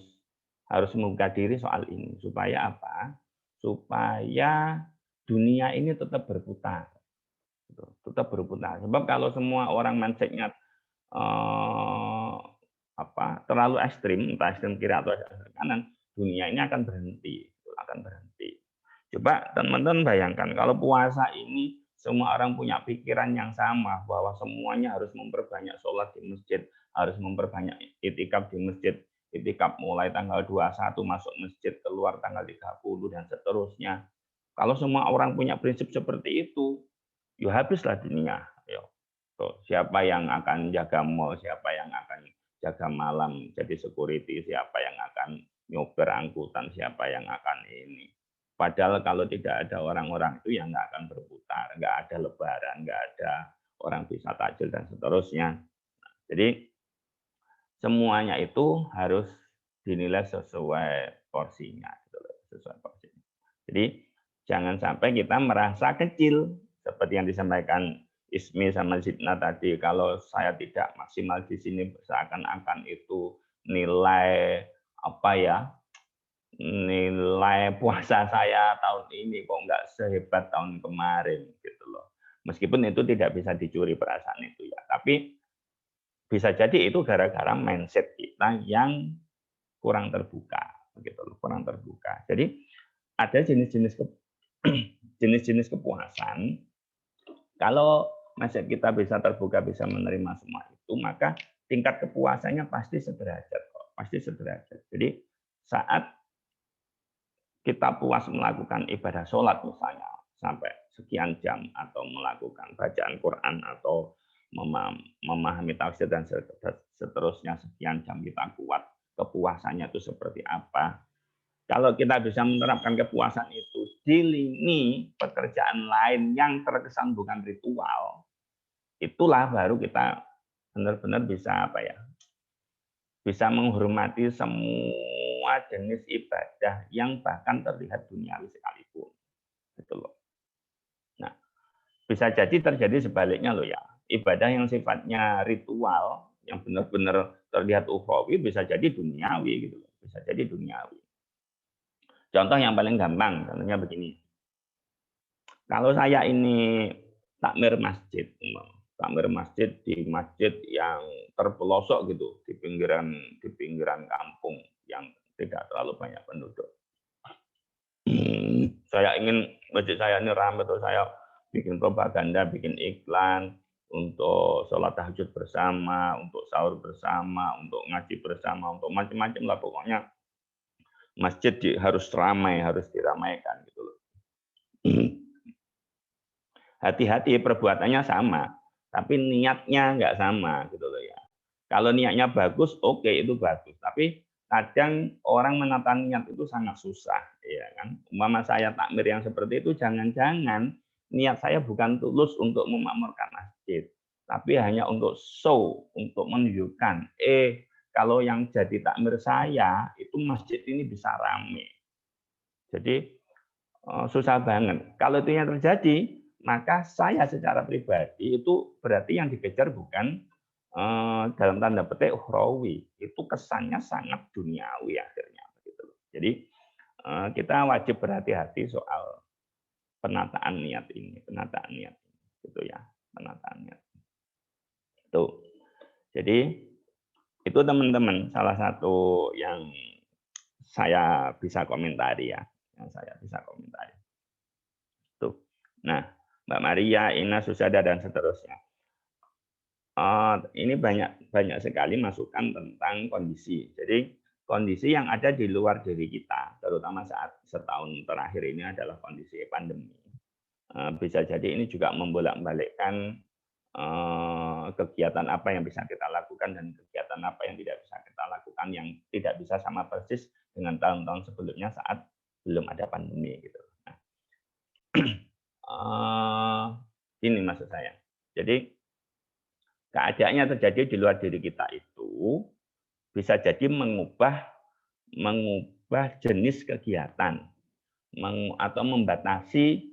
A: membuka diri soal ini. Supaya apa? Supaya dunia ini tetap berputar. Tetap berputar. Sebab kalau semua orang mindsetnya terlalu ekstrim, entah ekstrim kiri atau ekstrim kanan, dunia ini akan berhenti. Coba teman-teman bayangkan kalau puasa ini semua orang punya pikiran yang sama bahwa semuanya harus memperbanyak sholat di masjid, harus memperbanyak itikaf di masjid, itikaf mulai tanggal 21 masuk masjid, keluar tanggal 30 dan seterusnya. Kalau semua orang punya prinsip seperti itu, ya habislah dunia. Siapa yang akan jaga mall, siapa yang akan jaga malam jadi security, siapa yang akan nyopir angkutan, siapa yang akan ini. Padahal kalau tidak ada orang-orang itu yang nggak akan berputar, nggak ada lebaran, nggak ada orang bisa takjil dan seterusnya. Jadi semuanya itu harus dinilai sesuai porsinya, sesuai porsinya. Jadi jangan sampai kita merasa kecil seperti yang disampaikan Ismi sama Zidna tadi. Kalau saya tidak maksimal di sini seakan-akan itu nilai nilai puasa saya tahun ini kok nggak sehebat tahun kemarin gitu loh. Meskipun itu tidak bisa dicuri perasaan itu ya, tapi bisa jadi itu gara-gara mindset kita yang kurang terbuka gitu loh, kurang terbuka. Jadi ada jenis-jenis kepuasan. Kalau mindset kita bisa terbuka, bisa menerima semua itu, maka tingkat kepuasannya pasti sederajat kok, pasti sederajat. Jadi saat kita puas melakukan ibadah sholat misalnya sampai sekian jam, atau melakukan bacaan Quran atau memahami tafsir dan seterusnya sekian jam, kita kuat, kepuasannya itu seperti apa. Kalau kita bisa menerapkan kepuasan itu di lini pekerjaan lain yang terkesan bukan ritual, itulah baru kita benar-benar bisa bisa menghormati semua jenis ibadah yang bahkan terlihat duniawi sekalipun. Gitu loh. Nah, bisa jadi terjadi sebaliknya loh ya. Ibadah yang sifatnya ritual, yang benar-benar terlihat ukhrawi, bisa jadi duniawi gitu loh. Bisa jadi duniawi. Contoh yang paling gampang, contohnya begini. Kalau saya ini takmir masjid di masjid yang terpelosok gitu, di pinggiran kampung yang tidak terlalu banyak penduduk. Saya ingin masjid saya ini ramai, atau saya bikin propaganda, bikin iklan untuk sholat tahajud bersama, untuk sahur bersama, untuk ngaji bersama, untuk macam-macam lah pokoknya. Masjid harus ramai, harus diramaikan gitu loh. Hati-hati, perbuatannya sama, tapi niatnya nggak sama gitu loh ya. Kalau niatnya bagus, oke, itu bagus. Tapi kadang orang menata niat itu sangat susah, ya kan. Umpama saya takmir yang seperti itu, jangan-jangan niat saya bukan tulus untuk memakmurkan masjid, tapi hanya untuk show, untuk menunjukkan, kalau yang jadi takmir saya itu masjid ini bisa ramai. Jadi susah banget. Kalau itu yang terjadi, maka saya secara pribadi itu berarti yang dikejar bukan dalam tanda petik ukhrawi, itu kesannya sangat duniawi akhirnya. Jadi kita wajib berhati-hati soal penataan niat ini, gitu ya, penataan niat. Itu. Jadi itu teman-teman salah satu yang saya bisa komentari ya, Tuh. Nah, Mbak Maria, Ina, Susada dan seterusnya. Ini banyak sekali masukan tentang kondisi. Jadi kondisi yang ada di luar diri kita, terutama saat setahun terakhir ini adalah kondisi pandemi. bisa jadi ini juga membolak-balikkan kegiatan apa yang bisa kita lakukan dan kegiatan apa yang tidak bisa kita lakukan, yang tidak bisa sama persis dengan tahun-tahun sebelumnya saat belum ada pandemi gitu. Nah, ini maksud saya. Jadi keadaannya terjadi di luar diri kita itu bisa jadi mengubah jenis kegiatan atau membatasi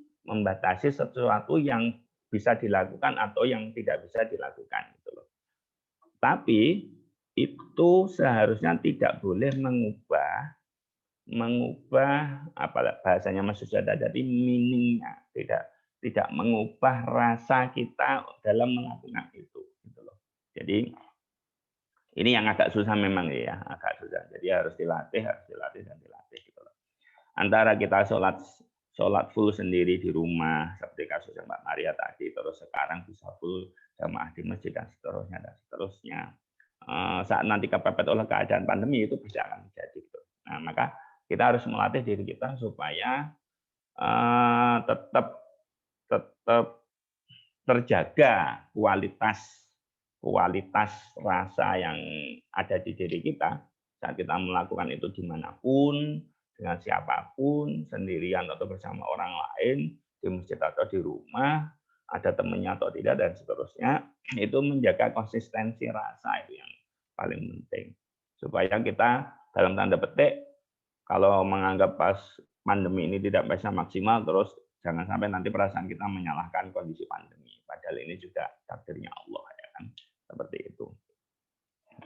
A: sesuatu yang bisa dilakukan atau yang tidak bisa dilakukan gitu loh. Tapi itu seharusnya tidak boleh mengubah apa bahasanya Mas Sujada tadi, meaningnya, tidak mengubah rasa kita dalam melakukan itu gitu loh. Jadi ini yang agak susah memang ya, agak susah. Jadi harus dilatih dan dilatih gitu loh. Antara kita sholat full sendiri di rumah seperti kasusnya Mbak Maria tadi, terus sekarang bisa full jamaah di masjid dan seterusnya. Saat nanti kepepet oleh keadaan pandemi itu bisa akan terjadi. Gitu. Nah, maka kita harus melatih diri kita supaya tetap terjaga kualitas rasa yang ada di diri kita saat kita melakukan itu dimanapun, dengan siapapun, sendirian atau bersama orang lain, di masjid atau di rumah, ada temannya atau tidak, dan seterusnya. Itu menjaga konsistensi rasa itu yang paling penting. Supaya kita dalam tanda petik, kalau menganggap pas pandemi ini tidak bisa maksimal, terus jangan sampai nanti perasaan kita menyalahkan kondisi pandemi. Padahal ini juga takdirnya Allah, ya kan? Seperti itu.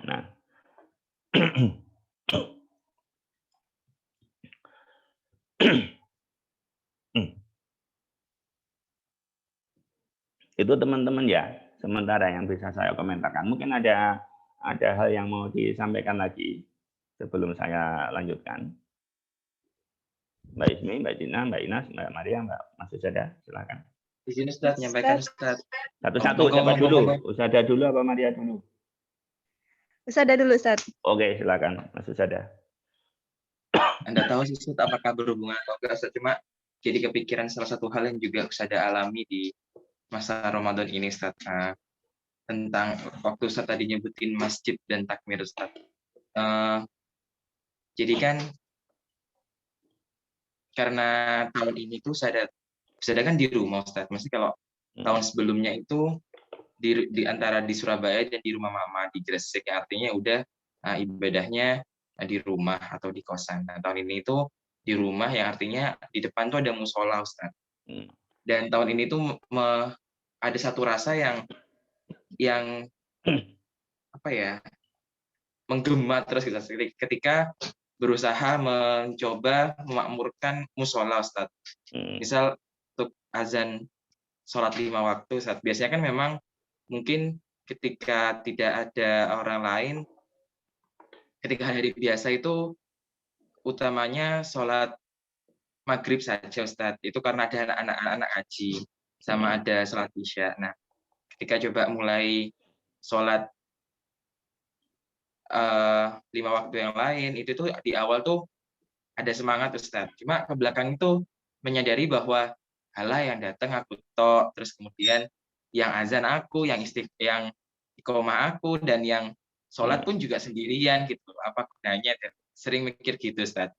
A: Nah, itu teman-teman ya, sementara yang bisa saya komentarkan. Mungkin ada hal yang mau disampaikan lagi sebelum saya lanjutkan. Mbak Ismi, Mbak Dina, Mbak Inas, Mbak Maria, Mbak Mas Sujada, silakan.
B: Di sini Ustaz, nyampaikan Ustaz.
A: Satu-satu, siapa dulu? Usada dulu apa Maria dulu?
G: Usada dulu, Ustaz.
A: Oke, silakan, Mas Usada.
B: Anda tahu sih Ustaz, apakah berhubungan atau enggak, Ustaz? Cuma jadi kepikiran salah satu hal yang juga Usada alami di masa Ramadan ini, Ustaz. Tentang waktu Ustaz tadi nyebutin masjid dan takmir, Ustaz. Jadi kan karena tahun ini tuh Usada kan di rumah, Ustaz. Mesti kalau tahun sebelumnya itu di antara di Surabaya dan di rumah mama di Gresik, artinya udah ibadahnya di rumah atau di kosan. Nah, tahun ini itu di rumah, yang artinya di depan tuh ada musola, Ustaz. Dan tahun ini tuh ada satu rasa yang apa ya, menggema terus gitu, ketika berusaha mencoba memakmurkan musola, Ustaz. Misal untuk azan sholat 5 waktu, Ustaz. Biasanya kan memang mungkin ketika tidak ada orang lain, ketika hari biasa itu utamanya sholat maghrib saja, Ustaz. Itu karena ada anak-anak haji, sama ada sholat isya. Nah, ketika coba mulai sholat 5 waktu yang lain, itu tuh di awal tuh ada semangat, Ustaz. Cuma ke belakang itu menyadari bahwa halah yang datang aku tok, terus kemudian yang azan aku, yang iqomah aku, dan yang sholat pun juga sendirian gitu. Apa gunanya? Sering mikir gitu, Ustaz.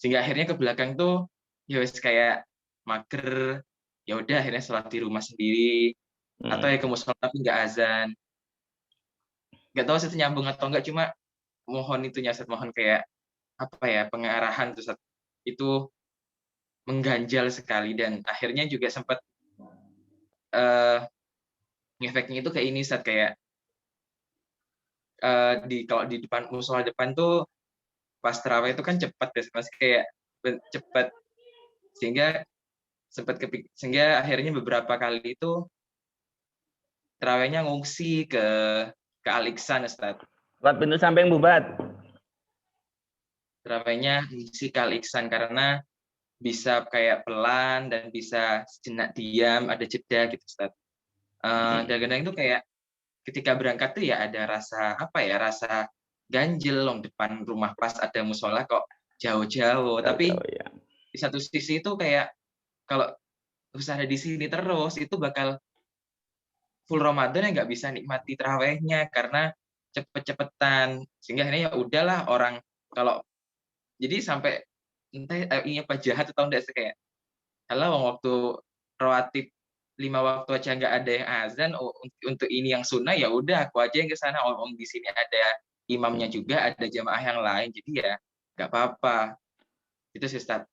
B: Sehingga akhirnya ke belakang tuh ya wis kayak mager, ya udah akhirnya sholat di rumah sendiri, atau ya ke musola tapi nggak azan. Nggak tahu Ustaz nyambung atau enggak, cuma mohon itunya, Ustaz, mohon kayak apa ya, pengarahan tuh, Ustaz. Itu mengganjal sekali, dan akhirnya juga sempat ngefeknya itu kayak ini, Ustaz, kayak kalau di depan musola depan tuh pas tarawih itu kan cepat ya, masih kayak cepat, sehingga sehingga akhirnya beberapa kali itu tarawihnya ngungsi ke Al-Iksan, Ustaz.
A: Buat pintu samping bubat.
B: Tarawihnya ngungsi ke Al-Iksan karena bisa kayak pelan dan bisa sejenak diam, ada jeda gitu, Ustaz. Dan kadang itu kayak ketika berangkat tuh ya ada rasa apa ya, rasa ganjel loh, depan rumah pas ada musola kok jauh-jauh. Tapi
A: ya,
B: di satu sisi itu kayak kalau usaha di sini terus itu bakal full Ramadan ya nggak bisa nikmati terawihnya karena cepet-cepetan, sehingga akhirnya ya udahlah orang kalau jadi sampai entah ini apa jahat atau enggak kayak kalau waktu rawatib 5 waktu aja nggak ada yang azan, untuk ini yang sunnah ya udah aku aja yang ke sana, di sini ada imamnya juga, ada jamaah yang lain, jadi ya nggak apa-apa. Itu sih Ustaz.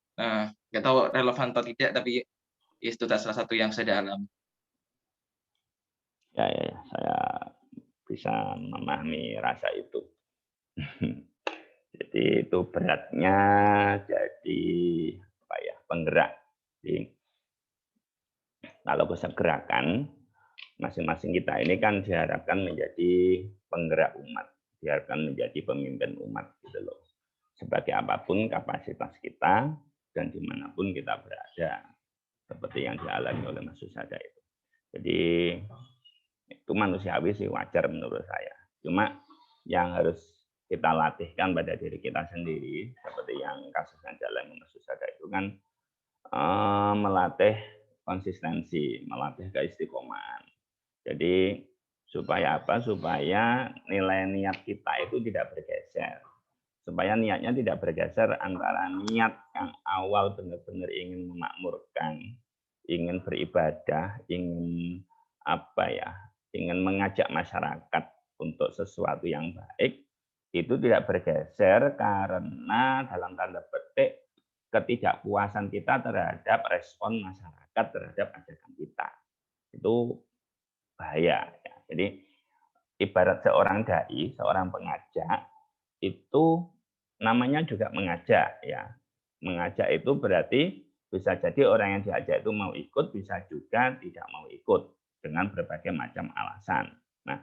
B: Nggak tahu relevan atau tidak, tapi itu salah satu yang saya alami.
A: Ya, saya bisa memahami rasa itu. Jadi itu beratnya jadi apa ya, penggerak. Jadi, kalau gerakan masing-masing kita ini kan diharapkan menjadi penggerak umat, diharapkan menjadi pemimpin umat gitu loh. Sebagai apapun kapasitas kita dan dimanapun kita berada, seperti yang dialami oleh Mas Susada itu. Jadi itu manusiawi sih, wajar menurut saya. Cuma yang harus kita latihkan pada diri kita sendiri, seperti yang kasus yang jalan Mas Susada itu kan melatih konsistensi, melatih keistiqomahan. Jadi supaya apa? Supaya nilai niat kita itu tidak bergeser. Supaya niatnya tidak bergeser antara niat yang awal benar-benar ingin memakmurkan, ingin beribadah, ingin apa ya, ingin mengajak masyarakat untuk sesuatu yang baik, itu tidak bergeser karena dalam tanda petik ketidakpuasan kita terhadap respon masyarakat terhadap ajakan kita. Itu bahaya. Ya. Jadi ibarat seorang dai, seorang pengajak, itu namanya juga mengajak. Ya. Mengajak itu berarti bisa jadi orang yang diajak itu mau ikut, bisa juga tidak mau ikut dengan berbagai macam alasan. Nah,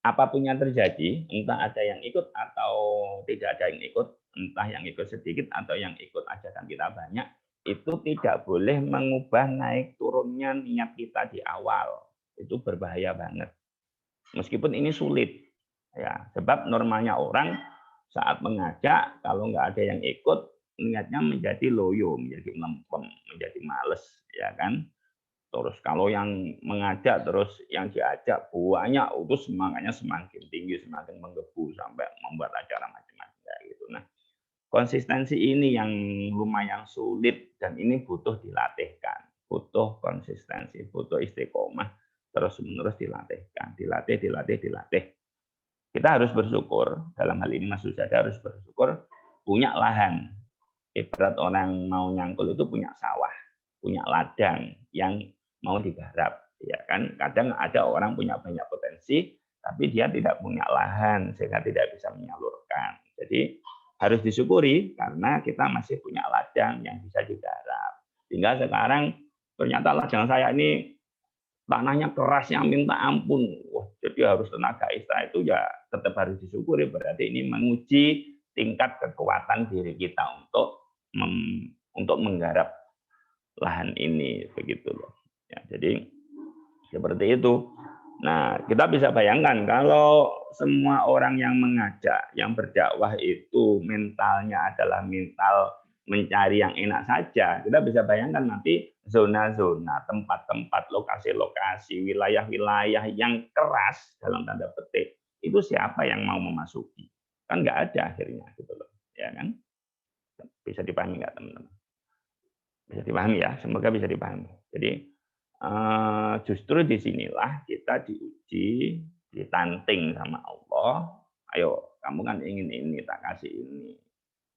A: apapun yang terjadi, entah ada yang ikut atau tidak ada yang ikut, entah yang ikut sedikit atau yang ikut ajakan kita banyak, itu tidak boleh mengubah naik turunnya niat kita di awal. Itu berbahaya banget. Meskipun ini sulit, ya, sebab normalnya orang saat mengajak, kalau nggak ada yang ikut, niatnya menjadi loyo, menjadi lempem, menjadi males, ya kan? Terus kalau yang mengajak terus yang diajak banyak, itu semangatnya semakin tinggi, semakin menggebu sampai membuat acara macam-macam kayak gitu. Nah, konsistensi ini yang lumayan sulit dan ini butuh dilatihkan, butuh konsistensi, butuh istiqomah terus menerus dilatihkan, dilatih. Kita harus bersyukur dalam hal ini Mas Susada harus bersyukur punya lahan. Ibarat orang mau nyangkul itu punya sawah, punya ladang yang mau digarap, ya kan? Kadang ada orang punya banyak potensi, tapi dia tidak punya lahan sehingga tidak bisa menyalurkan. Jadi harus disyukuri karena kita masih punya ladang yang bisa digarap. Hingga sekarang ternyata ladang saya ini tanahnya kerasnya minta ampun. Wah, jadi harus tenaga ekstra itu ya tetap harus disyukuri. Berarti ini menguji tingkat kekuatan diri kita untuk menggarap lahan ini, begitu loh. Ya, jadi seperti itu. Nah, kita bisa bayangkan kalau semua orang yang mengajak, yang berdakwah itu mentalnya adalah mental mencari yang enak saja. Kita bisa bayangkan nanti zona-zona, tempat-tempat, lokasi-lokasi, wilayah-wilayah yang keras dalam tanda petik, itu siapa yang mau memasuki? Kan nggak ada akhirnya, gitu loh, ya kan? Bisa dipahami nggak teman-teman? Bisa dipahami ya, semoga bisa dipahami. Jadi justru disinilah kita diuji, ditanting sama Allah. Ayo, kamu kan ingin ini, tak kasih ini,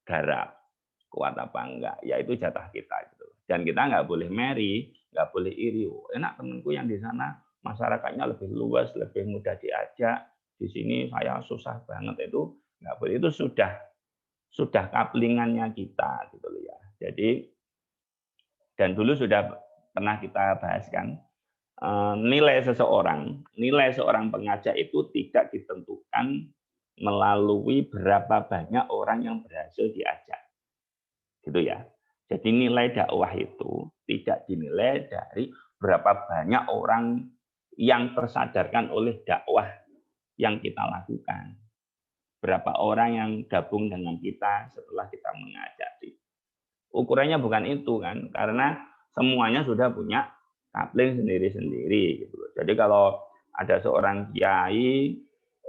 A: garap, kuat apa enggak? Ya itu jatah kita gitu. Dan kita nggak boleh meri, nggak boleh iri. Enak temanku yang di sana masyarakatnya lebih luas, lebih mudah diajak. Di sini saya susah banget, itu nggak boleh. Itu sudah kaplingannya kita gitu loh ya. Jadi dan dulu sudah pernah kita bahaskan, nilai seorang pengajak itu tidak ditentukan melalui berapa banyak orang yang berhasil diajak. Gitu ya. Jadi nilai dakwah itu tidak dinilai dari berapa banyak orang yang tersadarkan oleh dakwah yang kita lakukan. Berapa orang yang gabung dengan kita setelah kita mengajak. Ukurannya bukan itu kan, karena semuanya sudah punya kapling sendiri-sendiri gitu loh. Jadi kalau ada seorang kiai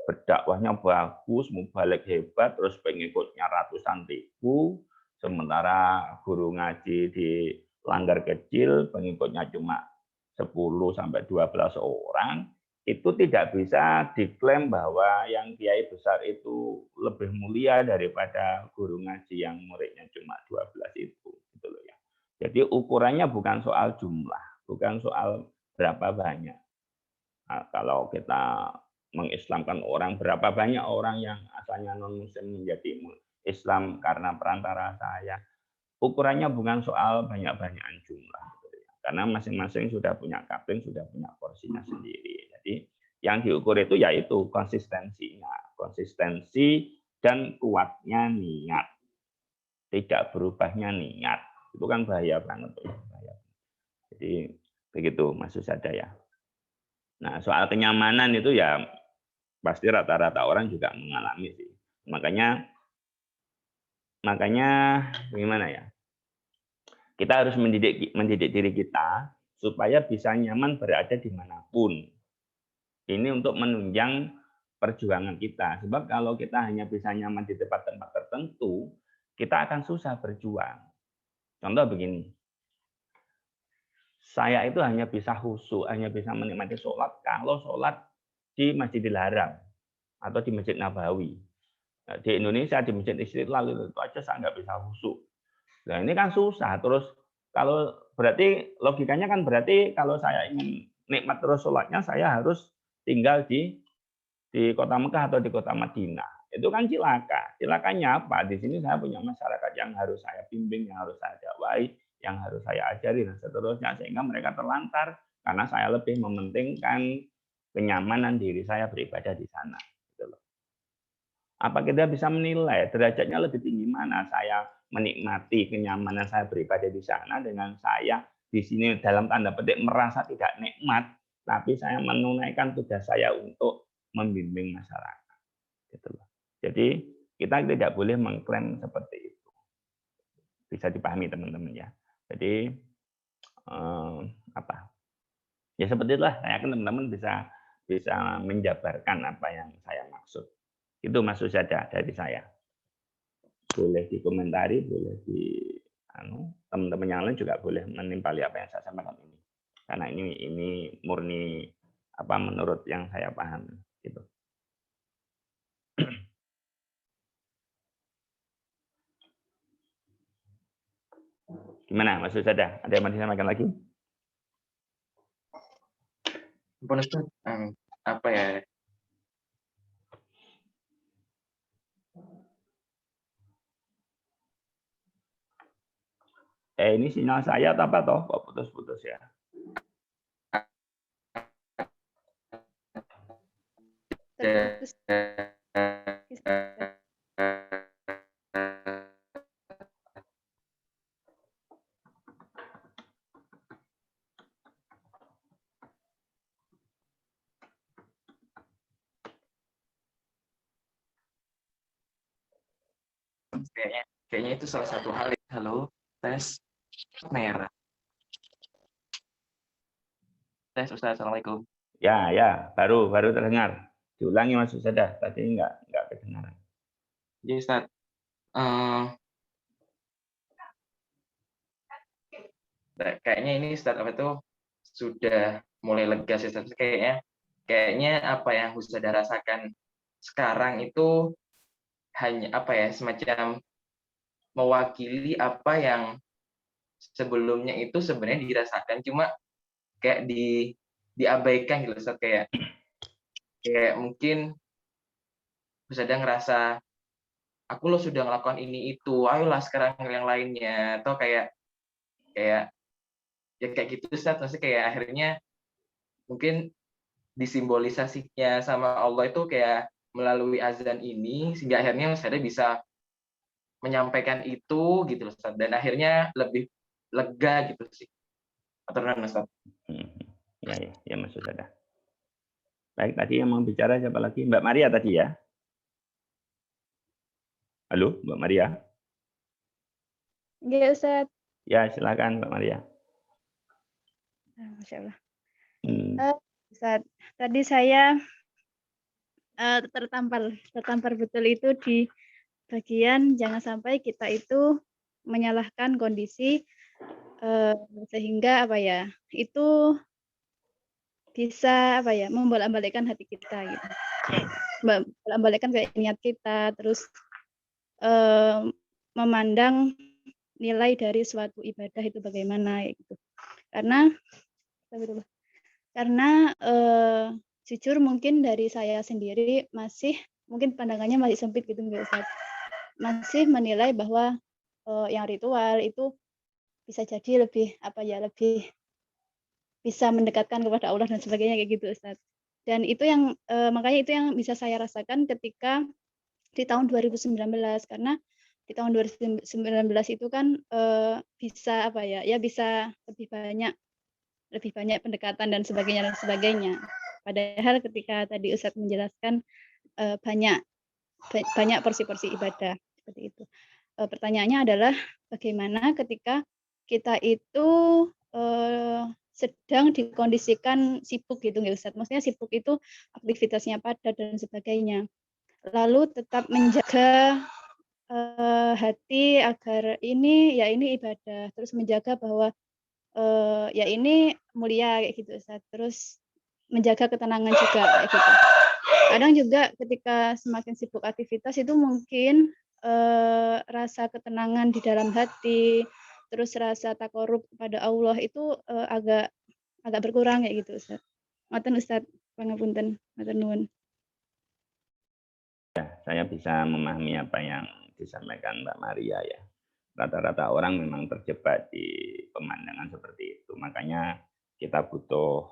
A: berdakwahnya bagus, mubalik hebat, terus pengikutnya ratusan ribu, sementara guru ngaji di Langgar Kecil pengikutnya cuma 10 sampai 12 orang, itu tidak bisa diklaim bahwa yang kiai besar itu lebih mulia daripada guru ngaji yang muridnya cuma 12 itu gitu loh ya. Jadi ukurannya bukan soal jumlah, bukan soal berapa banyak. Nah, kalau kita mengislamkan orang, berapa banyak orang yang asalnya non-muslim menjadi Islam karena perantara saya. Ukurannya bukan soal banyak-banyakan jumlah. Karena masing-masing sudah punya kapling, sudah punya porsinya sendiri. Jadi yang diukur itu yaitu konsistensinya. Konsistensi dan kuatnya niat. Tidak berubahnya niat. Itu kan bahaya banget. Bahaya. Jadi begitu Mas Susada ya. Nah, soal kenyamanan itu ya pasti rata-rata orang juga mengalami sih. Makanya gimana ya? Kita harus mendidik diri kita supaya bisa nyaman berada dimanapun. Ini untuk menunjang perjuangan kita. Sebab kalau kita hanya bisa nyaman di tempat-tempat tertentu, kita akan susah berjuang. Contoh begini, saya itu hanya bisa khusyuk, hanya bisa menikmati sholat kalau sholat di Masjidil Haram atau di Masjid Nabawi. Nah, di Indonesia, di Masjid Istiqlal itu aja saya nggak bisa khusyuk. Nah, ini kan susah. Terus kalau berarti logikanya kan berarti kalau saya ingin nikmat terus sholatnya, saya harus tinggal di kota Mekah atau di kota Madinah. Itu kan cilaka. Cilakanya apa? Di sini saya punya masyarakat yang harus saya bimbing, yang harus saya dakwai, yang harus saya ajari, dan seterusnya. Sehingga mereka terlantar karena saya lebih mementingkan kenyamanan diri saya beribadah di sana. Apa kita bisa menilai derajatnya lebih tinggi mana saya menikmati kenyamanan saya beribadah di sana dengan saya di sini dalam tanda petik merasa tidak nikmat, tapi saya menunaikan tugas saya untuk membimbing masyarakat. Gitu loh. Jadi kita tidak boleh mengklaim seperti itu. Bisa dipahami teman-teman ya. Jadi ya seperti itulah. Saya yakin teman-teman bisa menjabarkan apa yang saya maksud. Itu Mas Susada dari saya. Boleh dikomentari, boleh teman-teman yang lain juga boleh menimpali apa yang saya sampaikan ini. Karena ini murni apa menurut yang saya pahami gitu. Gimana Mas Susada? Ada yang mau disampaikan lagi?
B: Ustaz, apa ya?
A: Ini sinyal saya atau apa toh? Kok putus-putus ya?
B: Kayaknya itu salah satu hal. Halo, tes merah. Tes Ustaz, Assalamualaikum.
A: Ya, baru terdengar. Diulangi Mas Susada, tadi nggak kedengaran.
B: Jadi Ustaz, kayaknya ini Ustaz apa tuh sudah mulai lega sih Ustaz. Kayaknya apa yang Ustaz rasakan sekarang itu hanya apa ya, semacam mewakili apa yang sebelumnya itu sebenarnya dirasakan, cuma kayak diabaikan gitu Ustaz. Kayak mungkin Ustaz ngerasa aku lo sudah melakukan ini itu, ayolah sekarang yang lainnya, atau kayak ya kayak gitu Ustaz. Maksudnya kayak akhirnya mungkin disimbolisasinya sama Allah itu kayak melalui azan ini, sehingga akhirnya saya bisa menyampaikan itu gitu loh Ustaz, dan akhirnya lebih lega gitu sih. Aturan Ustaz.
A: Ya Mas Susada. Baik, tadi yang mau bicara siapa lagi? Mbak Maria tadi ya? Halo, Mbak Maria?
G: Iya, Ustaz.
A: Ya, silakan Mbak Maria.
G: Masya Allah.
A: Hmm.
G: Ustaz, tadi saya tertampar betul itu di bagian jangan sampai kita itu menyalahkan kondisi sehingga apa ya itu bisa apa ya membolak-balikkan hati kita gitu, membolak-balikkan kayak niat kita, terus memandang nilai dari suatu ibadah itu bagaimana gitu. Karena jujur mungkin dari saya sendiri masih mungkin pandangannya masih sempit gitu nggak Ustaz. Masih menilai bahwa yang ritual itu bisa jadi lebih apa ya lebih bisa mendekatkan kepada Allah dan sebagainya kayak gitu Ustaz. Dan itu yang makanya itu yang bisa saya rasakan ketika di tahun 2019 karena di tahun 2019 itu kan bisa apa ya bisa lebih banyak pendekatan dan sebagainya. Padahal ketika tadi Ustadz menjelaskan banyak porsi-porsi ibadah seperti itu. Pertanyaannya adalah bagaimana ketika kita itu sedang dikondisikan sibuk gitu nggak Ustadz? Maksudnya sibuk itu aktivitasnya padat dan sebagainya. Lalu tetap menjaga hati agar ini ibadah, terus menjaga bahwa ya ini mulia kayak gitu Ustaz. Terus menjaga ketenangan juga kayak gitu. Kadang juga ketika semakin sibuk aktivitas itu mungkin rasa ketenangan di dalam hati, terus rasa takarub kepada Allah itu agak berkurang kayak gitu Ustaz. Ngoten Ustaz, pangapunten, matur nuwun.
A: Saya bisa memahami apa yang disampaikan Mbak Maria ya. Rata-rata orang memang terjebak di pemandangan seperti itu. Makanya kita butuh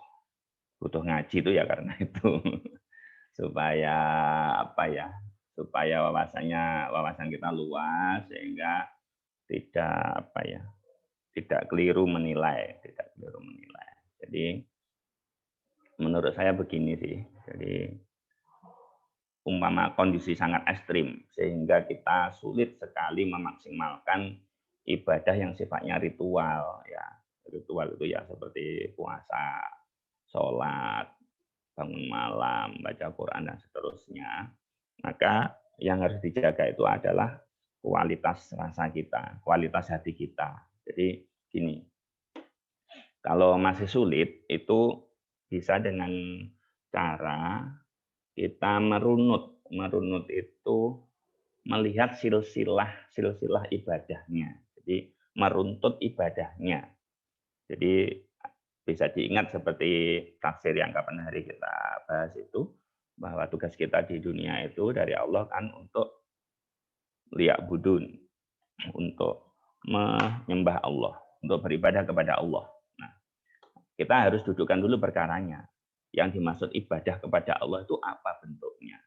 A: ngaji itu ya karena itu. Supaya apa ya? Supaya wawasan kita luas sehingga tidak keliru menilai. Jadi menurut saya begini sih. Jadi umpama kondisi sangat ekstrim sehingga kita sulit sekali memaksimalkan ibadah yang sifatnya ritual ya. Ritual itu ya seperti puasa, sholat, bangun malam, baca Quran dan seterusnya. Maka yang harus dijaga itu adalah kualitas rasa kita, kualitas hati kita. Jadi gini, kalau masih sulit itu bisa dengan cara kita merunut itu melihat silsilah ibadahnya. Jadi meruntut ibadahnya. Jadi bisa diingat seperti tafsir yang kapan hari kita bahas itu, bahwa tugas kita di dunia itu dari Allah kan untuk liya'budun, untuk menyembah Allah, untuk beribadah kepada Allah. Nah, kita harus dudukkan dulu perkaranya. Yang dimaksud ibadah kepada Allah itu apa bentuknya?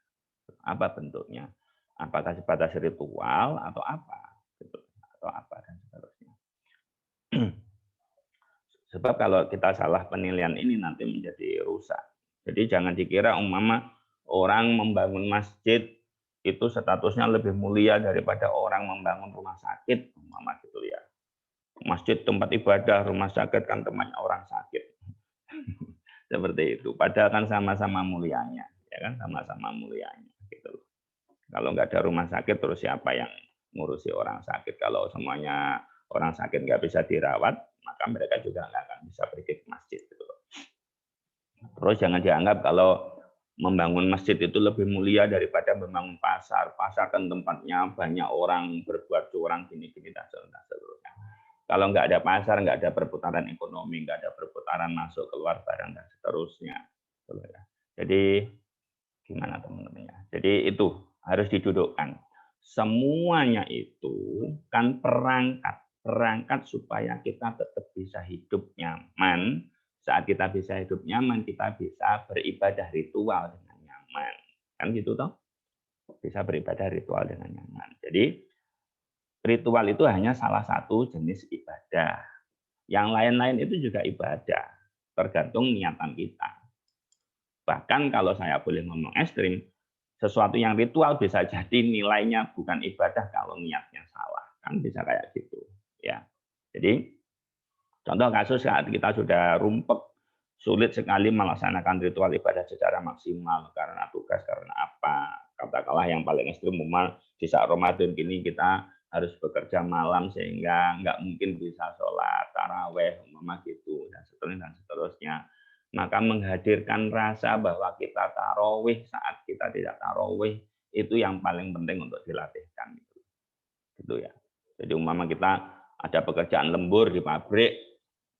A: Apa bentuknya? Apakah sebatas ritual atau apa? Atau apa dan seterusnya. Sebab kalau kita salah penilaian ini nanti menjadi rusak. Jadi jangan dikira umpama orang membangun masjid itu statusnya lebih mulia daripada orang membangun rumah sakit, umpama gitu ya. Masjid tempat ibadah, rumah sakit kan tempatnya orang sakit. Seperti itu. Padahal kan sama-sama mulianya, ya kan, sama-sama mulianya gitu. Kalau nggak ada rumah sakit terus siapa yang ngurusi orang sakit? Kalau semuanya orang sakit nggak bisa dirawat, maka mereka juga nggak akan bisa pergi ke masjid gitu. Terus jangan dianggap kalau membangun masjid itu lebih mulia daripada membangun pasar. Pasar kan tempatnya banyak orang berbuat curang gini-gini dan seterusnya. Kalau nggak ada pasar, nggak ada perputaran ekonomi, nggak ada perputaran masuk keluar barang dan seterusnya. Jadi gimana teman-teman? Jadi itu harus didudukkan. Semuanya itu kan perangkat supaya kita tetap bisa hidup nyaman. Saat kita bisa hidup nyaman, kita bisa beribadah ritual dengan nyaman. Kan gitu toh? Bisa beribadah ritual dengan nyaman. Jadi ritual itu hanya salah satu jenis ibadah. Yang lain-lain itu juga ibadah, tergantung niatan kita. Bahkan kalau saya boleh ngomong ekstrim, sesuatu yang ritual bisa jadi nilainya bukan ibadah kalau niatnya salah. Kan bisa kayak gitu. Ya. Jadi Contoh kasus saat kita sudah rumpek, sulit sekali melaksanakan ritual ibadah secara maksimal karena tugas, karena apa. Katakanlah yang paling ekstrim, di saat Ramadan gini kita harus bekerja malam sehingga nggak mungkin bisa sholat taraweh gitu dan seterusnya. Maka menghadirkan rasa bahwa kita tarawih saat kita tidak tarawih itu yang paling penting untuk dilatihkan gitu ya. Jadi kita ada pekerjaan lembur di pabrik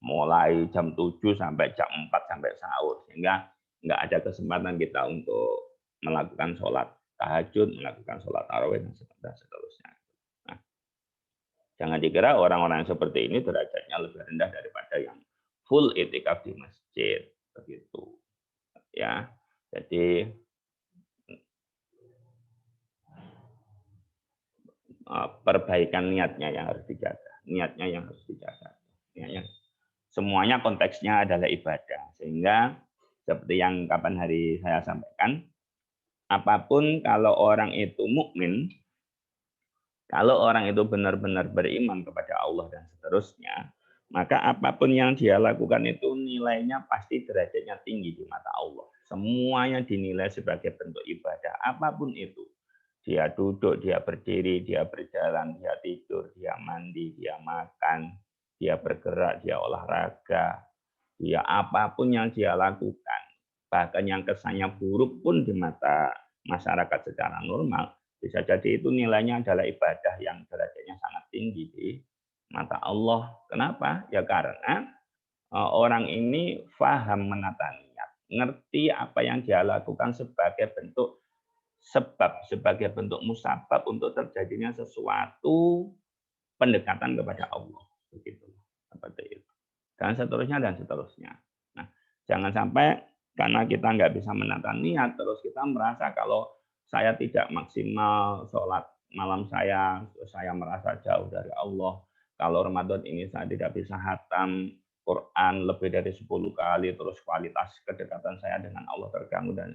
A: mulai jam 7 sampai jam 4 sampai sahur, sehingga nggak ada kesempatan kita untuk melakukan sholat tahajud, melakukan sholat tarawih dan seterusnya. Nah, jangan dikira orang-orang yang seperti ini derajatnya lebih rendah daripada yang full itikaf di masjid begitu ya. Jadi perbaikan niatnya yang harus dijaga, semuanya konteksnya adalah ibadah, sehingga seperti yang kapan hari saya sampaikan, apapun kalau orang itu mukmin, kalau orang itu benar-benar beriman kepada Allah dan seterusnya, maka apapun yang dia lakukan itu nilainya pasti derajatnya tinggi di mata Allah. Semuanya dinilai sebagai bentuk ibadah, apapun itu. Dia duduk, dia berdiri, dia berjalan, dia tidur, dia mandi, dia makan, dia bergerak, dia olahraga, dia apapun yang dia lakukan. Bahkan yang kesannya buruk pun di mata masyarakat secara normal, bisa jadi itu nilainya adalah ibadah yang derajatnya sangat tinggi di mata Allah. Kenapa? Ya karena orang ini paham menata niat, ngerti apa yang dia lakukan sebagai bentuk sebab, sebagai bentuk musabab untuk terjadinya sesuatu pendekatan kepada Allah. Begitu, seperti itu. Dan seterusnya. Nah, jangan sampai karena kita nggak bisa menata niat, terus kita merasa kalau saya tidak maksimal sholat malam saya merasa jauh dari Allah. Kalau Ramadan ini saya tidak bisa khatam Quran lebih dari 10 kali, terus kualitas kedekatan saya dengan Allah terganggu. Dan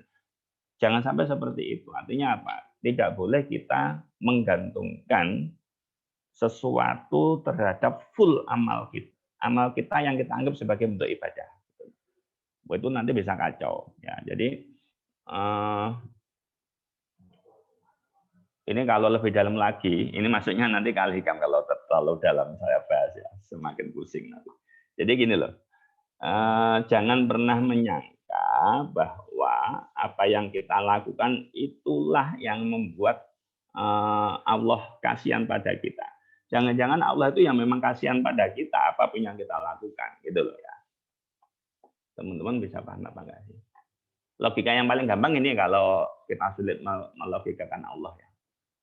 A: jangan sampai seperti itu. Artinya apa? Tidak boleh kita menggantungkan sesuatu terhadap full amal kita. Amal kita yang kita anggap sebagai bentuk ibadah. Itu nanti bisa kacau. Ya, jadi ini kalau lebih dalam lagi, ini maksudnya nanti kali Hikam kalau terlalu dalam saya bahas ya, semakin pusing nanti. Jadi gini loh, jangan pernah menyangka bahwa apa yang kita lakukan itulah yang membuat Allah kasihan pada kita. Jangan-jangan Allah itu yang memang kasihan pada kita apapun yang kita lakukan, gitu loh ya. Teman-teman bisa paham apa enggak sih? Logika yang paling gampang ini kalau kita sulit melogikakan Allah ya.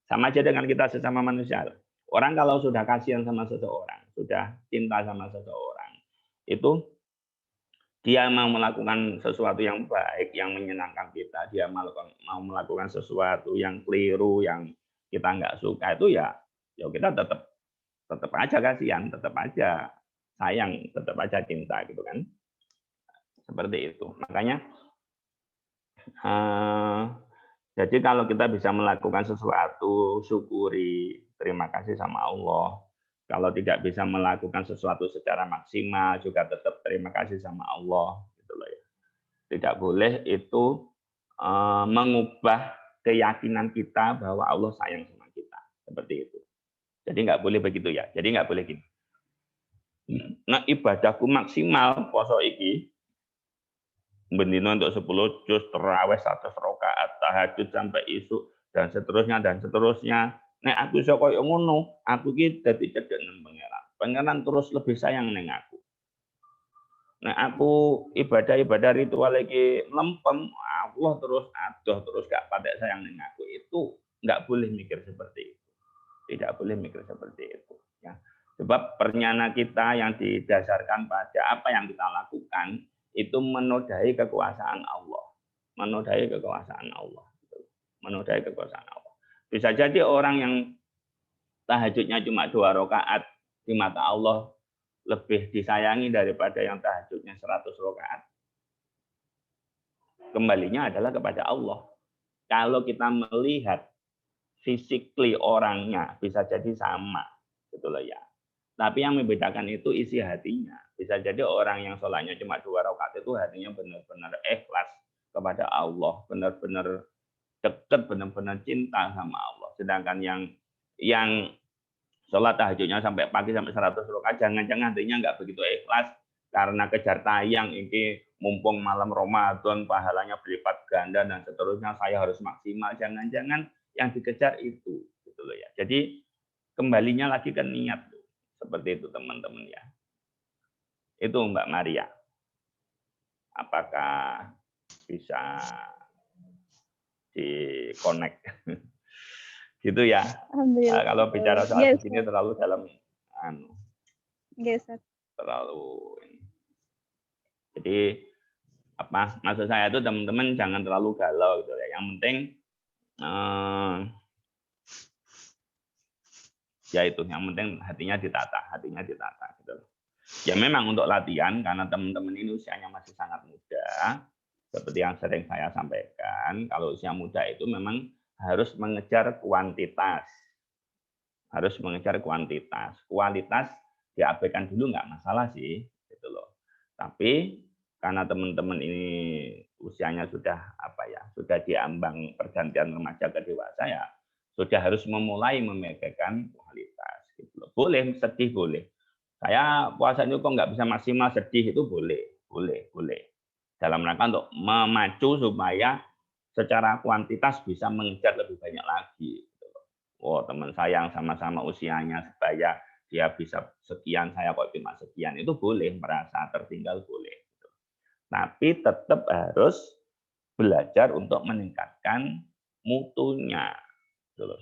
A: Sama aja dengan kita sesama manusia. Orang kalau sudah kasihan sama seseorang, sudah cinta sama seseorang, itu dia mau melakukan sesuatu yang baik, yang menyenangkan kita, dia mau melakukan sesuatu yang keliru, yang kita nggak suka, itu ya kita tetap aja kasihan, tetap aja sayang, tetap aja cinta gitu kan. Seperti itu. Makanya jadi kalau kita bisa melakukan sesuatu, syukuri, terima kasih sama Allah. Kalau tidak bisa melakukan sesuatu secara maksimal, juga tetap terima kasih sama Allah. Gitu loh ya. Tidak boleh itu mengubah keyakinan kita bahwa Allah sayang sama kita. Seperti itu. Jadi nggak boleh begitu ya. Jadi nggak boleh gitu. Nah, ibadahku maksimal, poso iki, bendino untuk 10 juz, terawih 100 rakaat, tahajud sampai isu dan seterusnya. Nek aku iso koyo ngono, aku iki dadi cedhek nang pangeran. Pangeran terus lebih sayang ning aku. Nek aku ibadah ritual iki lempem, Allah terus adoh terus gak patek sayang ning aku. Itu enggak boleh mikir seperti itu. Tidak boleh mikir seperti itu ya. Sebab pernyana kita yang didasarkan pada apa yang kita lakukan itu menodai kekuasaan Allah. Menodai kekuasaan Allah. Bisa jadi orang yang tahajudnya cuma 2 rakaat di mata Allah lebih disayangi daripada yang tahajudnya 100 rakaat. Kembalinya adalah kepada Allah. Kalau kita melihat physically orangnya bisa jadi sama, gitu loh ya. Tapi yang membedakan itu isi hatinya. Bisa jadi orang yang sholatnya cuma 2 rakaat itu hatinya benar-benar ikhlas kepada Allah, benar-benar dekat, benar-benar cinta sama Allah. Sedangkan yang sholat tahajudnya sampai pagi sampai 100 rakaat, jangan-jangan hatinya nggak begitu ikhlas karena kejar tayang ini mumpung malam Ramadan pahalanya berlipat ganda dan seterusnya, saya harus maksimal. Jangan-jangan yang dikejar itu, gitu loh ya. Jadi kembalinya lagi ke niat. Seperti itu teman-teman ya. Itu Mbak Maria. Apakah bisa di-connect? Gitu ya.
G: Alhamdulillah.
A: Kalau bicara soal begini terlalu dalam terlalu. Jadi apa maksud saya itu teman-teman jangan terlalu galau gitu ya. Yang penting ya itu, yang penting hatinya ditata gitu. Ya memang untuk latihan karena teman-teman ini usianya masih sangat muda, seperti yang sering saya sampaikan, kalau usia muda itu memang harus mengejar kuantitas. Harus mengejar kuantitas. Kualitas diabaikan dulu nggak masalah sih, gitu loh. Tapi karena teman-teman ini usianya sudah sudah diambang pergantian remaja ke dewasa ya, sudah harus memulai memegangkan kualitas. Gitu loh. Boleh sedih boleh. Saya puasa itu kok nggak bisa maksimal, sedih itu boleh. Dalam rangka untuk memacu supaya secara kuantitas bisa mengejar lebih banyak lagi. Gitu loh. Oh teman saya yang sama-sama usianya sebaya dia bisa sekian, saya kok cuma sekian, itu boleh merasa tertinggal boleh. Gitu. Tapi tetap harus belajar untuk meningkatkan mutunya.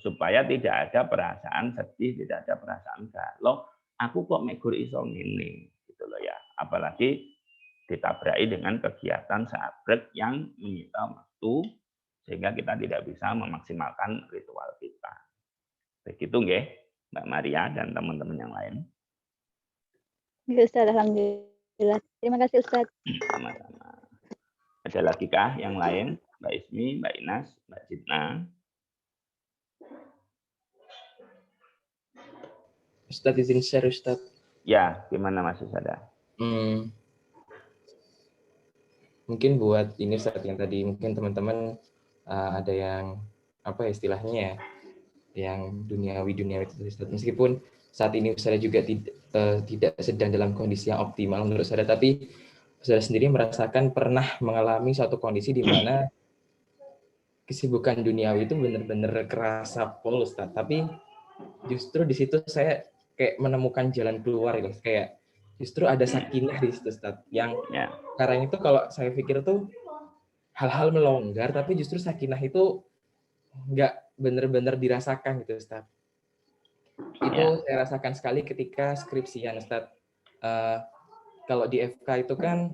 A: Supaya tidak ada perasaan sedih, tidak ada perasaan galau. Aku kok megur iso ngene, gitu loh ya. Apalagi ditabraki dengan kegiatan sahabat yang menyita waktu sehingga kita tidak bisa memaksimalkan ritual kita. Begitu nggih, Mbak Maria dan teman-teman yang lain.
G: Ya Ustaz, alhamdulillah. Terima kasih Ustaz.
A: Sama-sama. Ada lagi kah yang lain? Mbak Ismi, Mbak Inas, Mbak Jitna.
B: Ustadz izin share Ustadz.
A: Ya, gimana Mas Usada?
B: Mungkin buat ini Ustadz yang tadi mungkin teman-teman ada yang apa ya istilahnya ya, yang duniawi itu Ustadz. Meskipun saat ini Ustadz juga tidak sedang dalam kondisi yang optimal menurut Ustadz, tapi Ustadz sendiri merasakan pernah mengalami suatu kondisi di mana kesibukan duniawi itu benar-benar kerasa pol Ustadz. Tapi justru di situ saya kayak menemukan jalan keluar gitu, kayak justru ada sakinah di situ Ustaz, yang sekarang itu kalau saya pikir tuh hal-hal melonggar tapi justru sakinah itu nggak benar-benar dirasakan gitu Ustaz. Itu saya rasakan sekali ketika skripsian Ustaz. Kalau di FK itu kan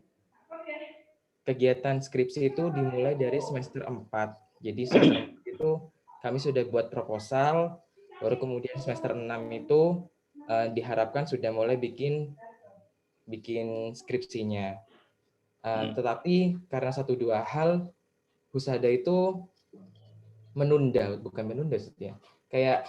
B: kegiatan skripsi itu dimulai dari semester 4. Jadi semester 4 itu kami sudah buat proposal, baru kemudian semester 6 itu diharapkan sudah mulai bikin skripsinya. Tetapi karena 1-2 hal, Husada itu bukan menunda ya. Kayak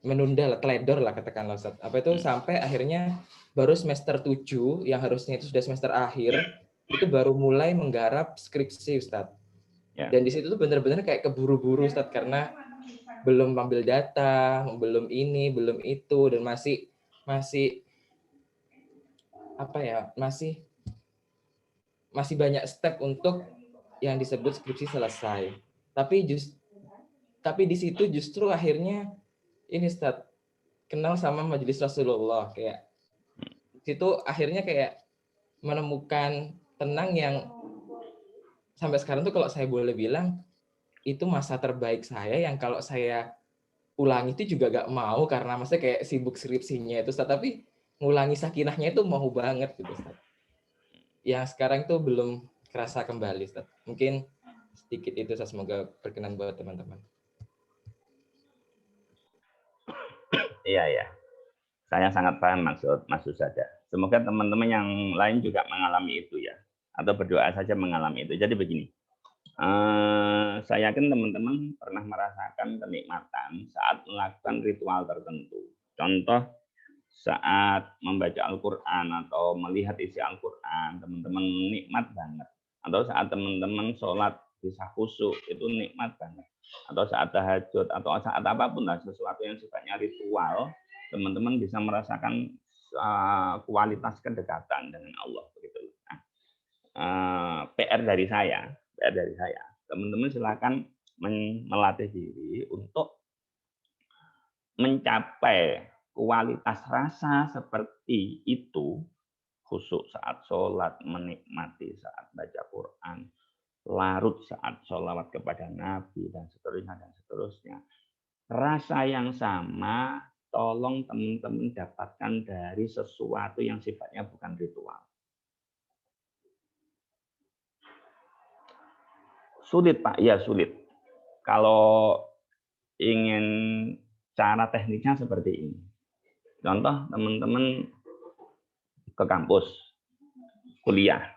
B: menunda lah, teledor lah katakanlah Ustaz. Apa itu sampai akhirnya baru semester 7 yang harusnya itu sudah semester akhir, itu baru mulai menggarap skripsi Ustaz. Dan di situ tuh benar-benar kayak keburu-buru Ustaz, karena belum ambil data, belum ini, belum itu, dan masih apa ya, masih banyak step untuk yang disebut skripsi selesai. Tapi di situ justru akhirnya ini Ustaz, kenal sama Majelis Rasulullah, kayak di situ akhirnya kayak menemukan tenang yang sampai sekarang tuh kalau saya boleh bilang itu masa terbaik saya, yang kalau saya ulangi itu juga gak mau karena maksudnya kayak sibuk skripsinya itu Ustaz, tapi ngulangi sakinahnya itu mau banget gitu Ustaz. Yang sekarang itu belum kerasa kembali Ustaz. Mungkin sedikit itu Ustaz, semoga berkenan buat teman-teman.
A: Iya. Saya sangat paham maksud Mas Usada. Semoga teman-teman yang lain juga mengalami itu ya, atau berdoa saja mengalami itu. Jadi begini, saya yakin teman-teman pernah merasakan kenikmatan saat melakukan ritual tertentu. Contoh saat membaca Al-Quran atau melihat isi Al-Quran, teman-teman nikmat banget. Atau saat teman-teman sholat bisa khusyuk, itu nikmat banget. Atau saat tahajud, atau saat apapun lah, sesuatu yang sifatnya ritual, teman-teman bisa merasakan kualitas kedekatan dengan Allah. Begitu. Nah, PR dari saya, teman-teman silakan melatih diri untuk mencapai kualitas rasa seperti itu, khusyuk saat sholat, menikmati saat baca Quran, larut saat sholawat kepada Nabi, dan seterusnya. Rasa yang sama, tolong teman-teman dapatkan dari sesuatu yang sifatnya bukan ritual. Sulit, Pak. Ya, sulit. Kalau ingin cara tekniknya seperti ini. Contoh, teman-teman ke kampus, kuliah,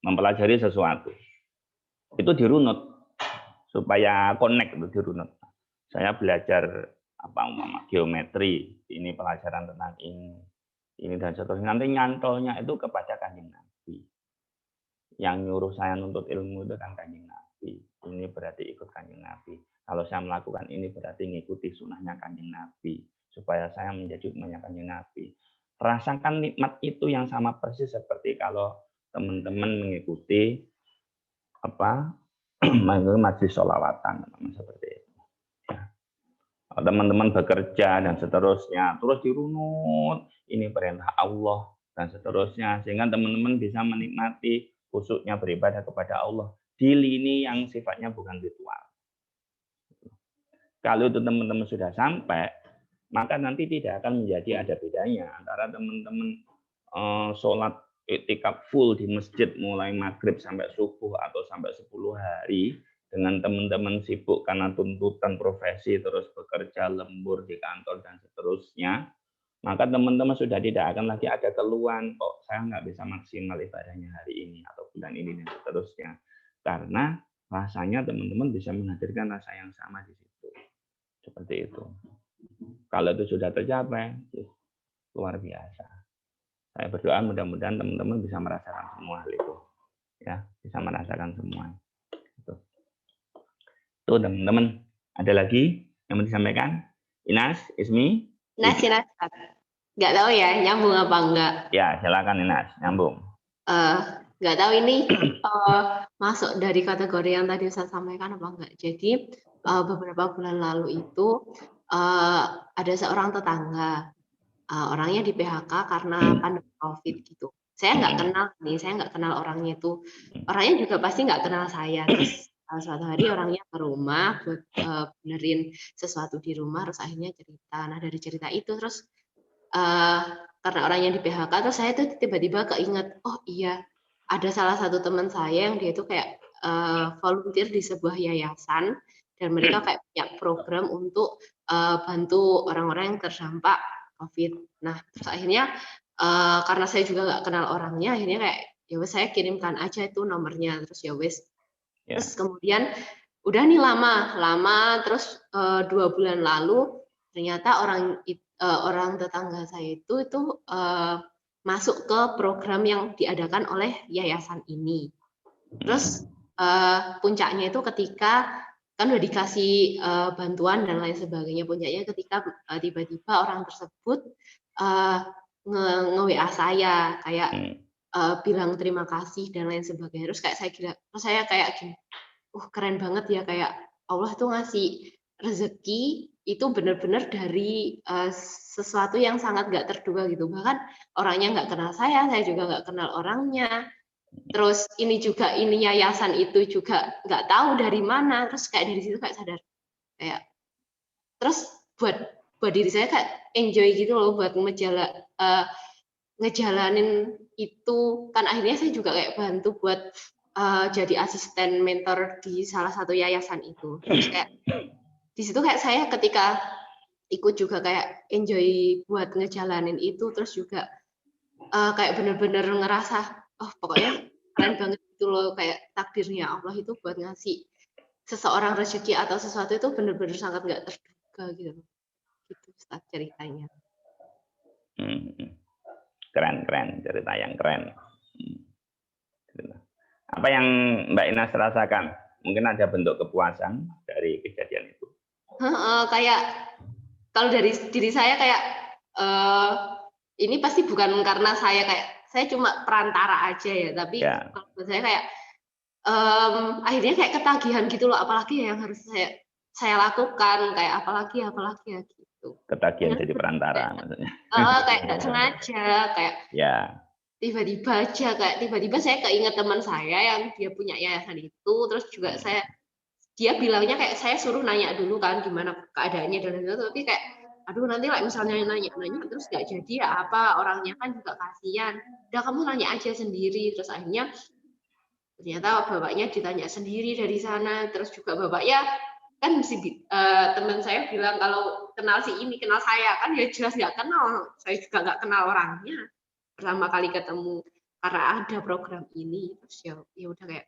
A: mempelajari sesuatu. Itu dirunut. Supaya connect itu dirunut. Saya belajar geometri, ini pelajaran tentang ini dan seterusnya. Nanti nyantolnya itu kepada Kanjeng Nabi. Yang nyuruh saya nuntut ilmu itu kan Kanjeng Nabi. Ini berarti ikut Kanjeng Nabi. Kalau saya melakukan ini berarti mengikuti sunnahnya Kanjeng Nabi. Supaya saya menjadi umatnya Kanjeng Nabi. Rasakan nikmat itu yang sama persis seperti kalau teman-teman mengikuti majlis sholawatan, seperti itu. Ya. Teman-teman bekerja dan seterusnya, terus dirunut, ini perintah Allah dan seterusnya, sehingga teman-teman bisa menikmati khusyuknya beribadah kepada Allah di lini yang sifatnya bukan ritual. Kalau itu teman-teman sudah sampai, maka nanti tidak akan menjadi ada bedanya antara teman-teman sholat iktikaf full di masjid mulai maghrib sampai subuh atau sampai 10 hari dengan teman-teman sibuk karena tuntutan profesi terus bekerja lembur di kantor dan seterusnya, maka teman-teman sudah tidak akan lagi ada keluhan kok saya nggak bisa maksimal ibadahnya hari ini atau bulan ini dan seterusnya, karena rasanya teman-teman bisa menghadirkan rasa yang sama di situ. Seperti itu. Kalau itu sudah tercapai, luar biasa. Saya berdoa mudah-mudahan teman-teman bisa merasakan semua hal itu. Ya, bisa merasakan semua. Itu teman-teman. Ada lagi yang mau disampaikan? Inas, Ismi?
C: Inas. Nggak tahu ya, nyambung apa enggak.
A: Ya, silakan Inas, nyambung.
C: Nggak tahu ini masuk dari kategori yang tadi saya sampaikan apa enggak. Jadi beberapa bulan lalu itu ada seorang tetangga, orangnya di PHK karena pandemi COVID gitu. Saya nggak kenal orangnya itu. Orangnya juga pasti nggak kenal saya. Terus suatu hari orangnya ke rumah buat benerin sesuatu di rumah, terus akhirnya cerita. Nah dari cerita itu terus karena orangnya di PHK, terus saya tuh tiba-tiba keinget, oh iya ada salah satu teman saya yang dia itu kayak volunteer di sebuah yayasan dan mereka kayak punya program untuk bantu orang-orang yang terdampak COVID. Nah terus akhirnya karena saya juga nggak kenal orangnya, akhirnya kayak ya wes saya kirimkan aja itu nomornya, terus ya wes. Terus kemudian udah nih lama terus 2 bulan lalu ternyata orang tetangga saya itu masuk ke program yang diadakan oleh yayasan ini. Terus puncaknya itu ketika kan udah dikasih bantuan dan lain sebagainya, puncaknya ketika tiba-tiba orang tersebut nge-WA saya kayak bilang terima kasih dan lain sebagainya. Terus saya kayak gini, keren banget ya, kayak Allah tuh ngasih rezeki itu benar-benar dari sesuatu yang sangat nggak terduga gitu. Bahkan orangnya nggak kenal saya juga nggak kenal orangnya. Terus ini yayasan itu juga nggak tahu dari mana. Terus kayak dari situ kayak sadar, kayak terus buat diri saya kayak enjoy gitu loh buat ngejalanin itu. Kan akhirnya saya juga kayak bantu buat jadi asisten mentor di salah satu yayasan itu. Terus kayak di situ kayak saya ketika ikut juga kayak enjoy buat ngejalanin itu, terus juga kayak bener-bener ngerasa pokoknya keren banget gitu loh, kayak takdirnya Allah itu buat ngasih seseorang rezeki atau sesuatu itu bener-bener sangat nggak terduga gitu. Gitu Ustaz ceritanya.
A: Keren, cerita yang keren. Apa yang Mbak Inas rasakan? Mungkin ada bentuk kepuasan dari kejadian itu.
C: Kayak kalau dari diri saya kayak ini pasti bukan karena saya cuma perantara aja ya, tapi kalau buat saya kayak akhirnya kayak ketagihan gitu loh, apalagi yang harus saya lakukan, kayak apalagi ya gitu.
A: Ketagihan jadi perantara maksudnya.
C: Kayak nggak sengaja, kayak tiba-tiba saya keinget teman saya yang dia punya yayasan itu, terus juga dia bilangnya kayak saya suruh nanya dulu kan gimana keadaannya dan lain-lain, tapi kayak aduh nanti lah misalnya nanya terus nggak jadi ya apa, orangnya kan juga kasihan, udah kamu nanya aja sendiri. Terus akhirnya ternyata bapaknya ditanya sendiri dari sana, terus juga bapaknya kan teman saya bilang kalau kenal si ini, kenal saya, kan ya jelas nggak kenal, saya juga nggak kenal orangnya, pertama kali ketemu karena ada program ini. Terus ya udah kayak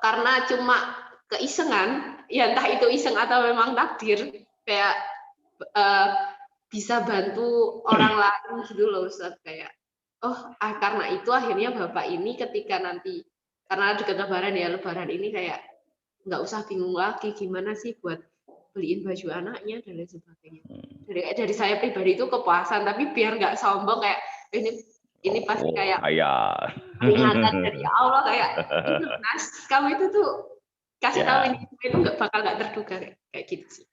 C: karena cuma keisengan, ya entah itu iseng atau memang takdir, kayak bisa bantu orang lain gitu loh Ustaz, kayak karena itu akhirnya bapak ini ketika nanti, karena dekat lebaran ini kayak nggak usah bingung lagi gimana sih buat beliin baju anaknya dan lain sebagainya. Dari saya pribadi itu kepuasan, tapi biar nggak sombong kayak ini pasti kayak peringatan dari Allah, kayak itu Mas, kamu itu tuh kasih tahu ini itu bakal nggak terduga kayak gitu sih.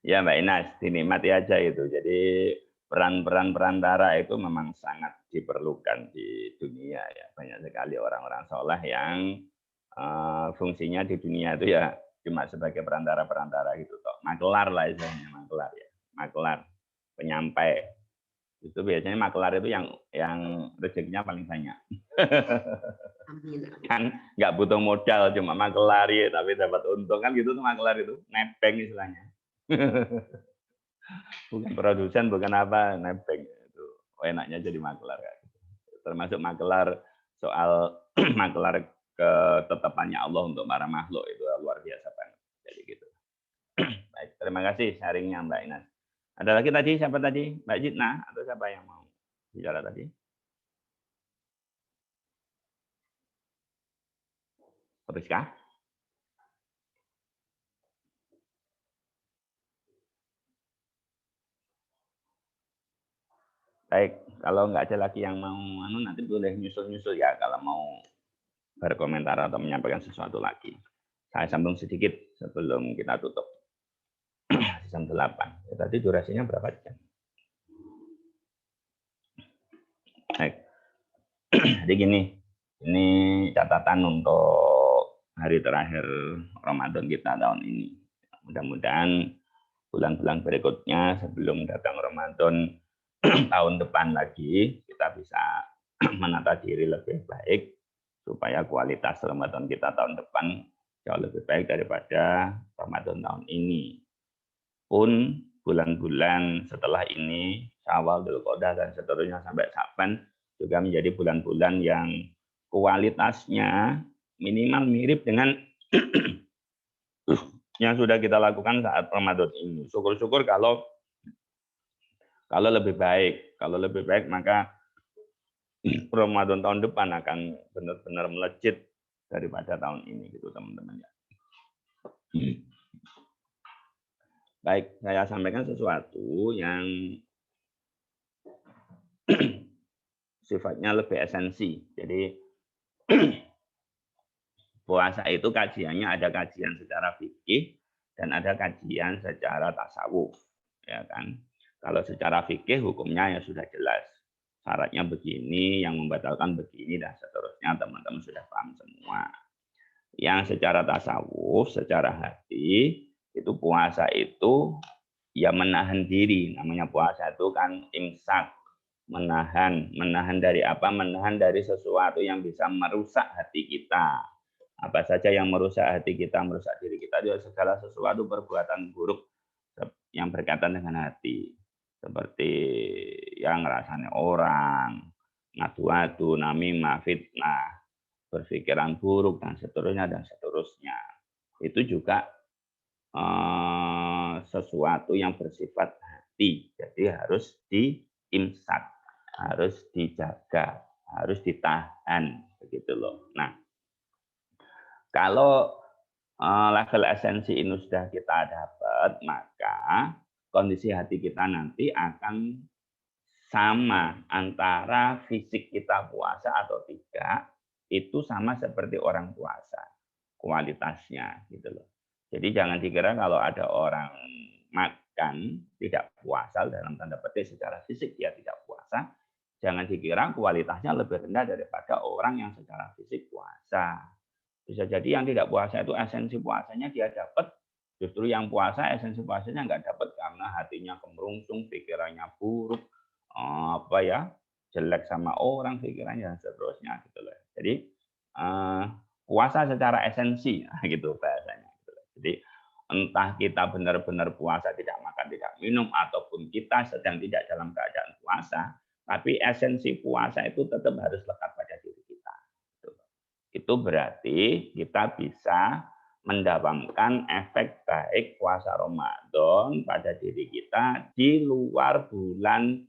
A: Ya Mbak Inas, dinikmati aja itu. Jadi peran-peran perantara itu memang sangat diperlukan di dunia ya. Banyak sekali orang-orang soleh yang fungsinya di dunia itu ya cuma sebagai perantara-perantara gitu toh. Makelar lah istilahnya, makelar ya. Makelar, penyampai. Itu biasanya makelar itu yang rezekinya paling banyak. Kan nggak butuh modal, cuma makelar ya, tapi dapat untung kan gitu tuh makelar itu, nebeng istilahnya. Bukan produsen, bukan apa, nebeng itu. Enaknya jadi makelar kan. Termasuk makelar soal makelar ketetapannya Allah untuk para makhluk itu luar biasa banget. Jadi gitu. Baik, terima kasih sharingnya Mbak Inas. Ada lagi tadi, siapa tadi? Mbak Jitna atau siapa yang mau bicara tadi? Rizka? Baik, kalau nggak ada lagi yang mau nanti boleh nyusul-nyusul ya kalau mau berkomentar atau menyampaikan sesuatu lagi. Saya sambung sedikit sebelum kita tutup. Jam 8. Ya, tadi durasinya berapa jam? Baik. Jadi gini, ini catatan untuk hari terakhir Ramadan kita tahun ini. Mudah-mudahan bulan-bulan berikutnya sebelum datang Ramadan tahun depan lagi kita bisa menata diri lebih baik supaya kualitas Ramadan kita tahun depan jauh lebih baik daripada Ramadan tahun ini. Pun bulan-bulan setelah ini, Syawal, Dzulqa'dah dan seterusnya sampai Sa'ban juga menjadi bulan-bulan yang kualitasnya minimal mirip dengan yang sudah kita lakukan saat Ramadan ini. Syukur-syukur kalau lebih baik. Kalau lebih baik maka Ramadan tahun depan akan benar-benar melejit daripada tahun ini gitu teman-teman ya. Baik, saya sampaikan sesuatu yang sifatnya lebih esensi. Jadi puasa itu kajiannya ada kajian secara fikih dan ada kajian secara tasawuf, ya kan? Kalau secara fikih hukumnya ya sudah jelas. Syaratnya begini, yang membatalkan begini dan seterusnya teman-teman sudah paham semua. Yang secara tasawuf, secara hati, itu puasa itu ya menahan diri. Namanya puasa itu kan imsak, menahan dari apa? Menahan dari sesuatu yang bisa merusak hati kita. Apa saja yang merusak hati kita, merusak diri kita, juga segala sesuatu perbuatan buruk yang berkaitan dengan hati. Seperti yang rasanya orang, ngadu-ngadu, namimah, fitnah, berpikiran buruk, dan seterusnya, dan seterusnya. Itu juga sesuatu yang bersifat hati. Jadi harus diimsak, harus dijaga, harus ditahan, begitu loh. Nah, kalau level esensi ini sudah kita dapat, maka kondisi hati kita nanti akan sama antara fisik kita puasa atau tidak, itu sama seperti orang puasa kualitasnya gitu loh. Jadi jangan dikira kalau ada orang makan tidak puasa dalam tanda petik secara fisik dia tidak puasa, jangan dikira kualitasnya lebih rendah daripada orang yang secara fisik puasa. Bisa jadi yang tidak puasa itu esensi puasanya dia dapat, justru yang puasa esensi puasanya nggak dapat karena hatinya kemerungsung, pikirannya buruk, jelek sama orang pikirannya dan seterusnya gitu loh. Jadi puasa secara esensi gitu bahasanya. Gitu loh. Jadi entah kita benar-benar puasa tidak makan tidak minum ataupun kita sedang tidak dalam keadaan puasa, tapi esensi puasa itu tetap harus lekat pada diri kita. Gitu loh. Itu berarti kita bisa mendapatkan efek baik puasa Ramadan pada diri kita di luar bulan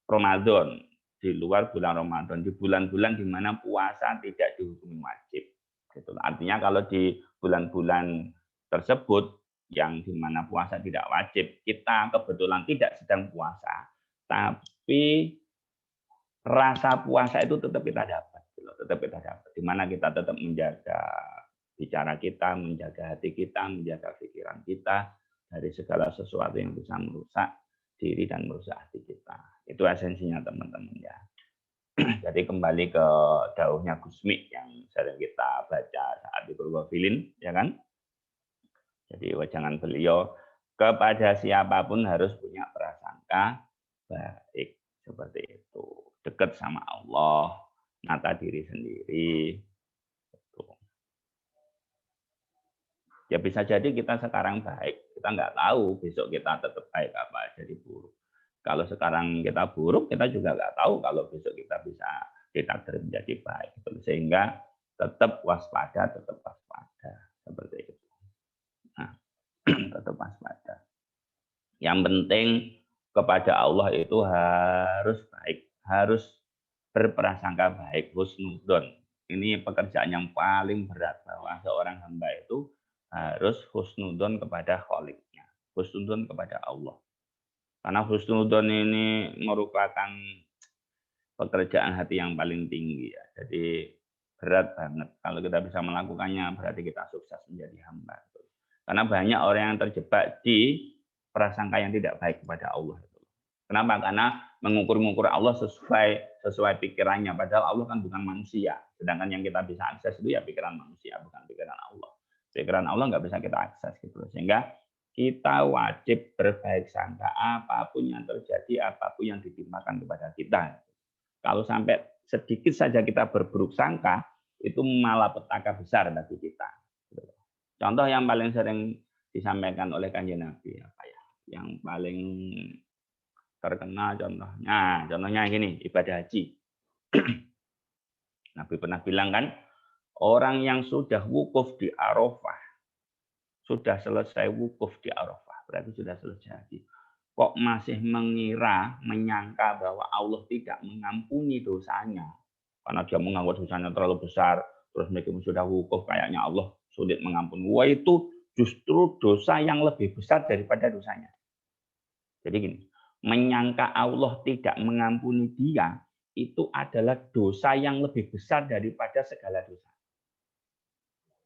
A: Ramadan, di luar bulan Ramadan, di bulan-bulan di mana puasa tidak dihukumi wajib. Gitu. Artinya kalau di bulan-bulan tersebut yang di mana puasa tidak wajib, kita kebetulan tidak sedang puasa, tapi rasa puasa itu tetap kita dapat, tetap kita dapat. Di mana kita tetap menjaga bicara kita, menjaga hati kita, menjaga pikiran kita dari segala sesuatu yang bisa merusak diri dan merusak hati kita. Itu esensinya teman-teman ya. Jadi kembali ke dauhnya Gusmi yang sering kita baca saat di Purwofilin, ya kan? Jadi wajangan beliau kepada siapapun harus punya prasangka baik seperti itu. Dekat sama Allah, nata diri sendiri. Ya bisa jadi kita sekarang baik, kita nggak tahu besok kita tetap baik apa jadi buruk. Kalau sekarang kita buruk, kita juga nggak tahu kalau besok kita bisa ditakdir menjadi baik. Sehingga tetap waspada, seperti itu. Nah, tetap waspada. Yang penting kepada Allah itu harus baik, harus berprasangka baik, husnudon. Ini pekerjaan yang paling berat bahwa seorang hamba itu harus husnudon kepada Kholiknya, husnudon kepada Allah. Karena husnudon ini merupakan pekerjaan hati yang paling tinggi ya. Jadi berat banget. Kalau kita bisa melakukannya berarti kita sukses menjadi hamba. Karena banyak orang yang terjebak di prasangka yang tidak baik kepada Allah. Kenapa? Karena mengukur-ukur Allah sesuai pikirannya. Padahal Allah kan bukan manusia. Sedangkan yang kita bisa akses itu ya pikiran manusia, bukan pikiran Allah. Pikiran Allah nggak bisa kita akses gitu. Sehingga kita wajib berbaik sangka apapun yang terjadi, apapun yang ditimpakan kepada kita. Kalau sampai sedikit saja kita berburuk sangka, itu malah petaka besar bagi kita. Contoh yang paling sering disampaikan oleh Kanjeng Nabi, apa ya? Yang paling terkenal contohnya gini, ibadah haji. Nabi pernah bilang kan, orang yang sudah wukuf di Arafah, sudah selesai wukuf di Arafah, berarti sudah selesai haji. Kok masih menyangka bahwa Allah tidak mengampuni dosanya, karena dia menganggap dosanya terlalu besar, terus meskipun sudah wukuf kayaknya Allah sulit mengampuni. Wah, itu justru dosa yang lebih besar daripada dosanya. Jadi gini, menyangka Allah tidak mengampuni dia, itu adalah dosa yang lebih besar daripada segala dosa.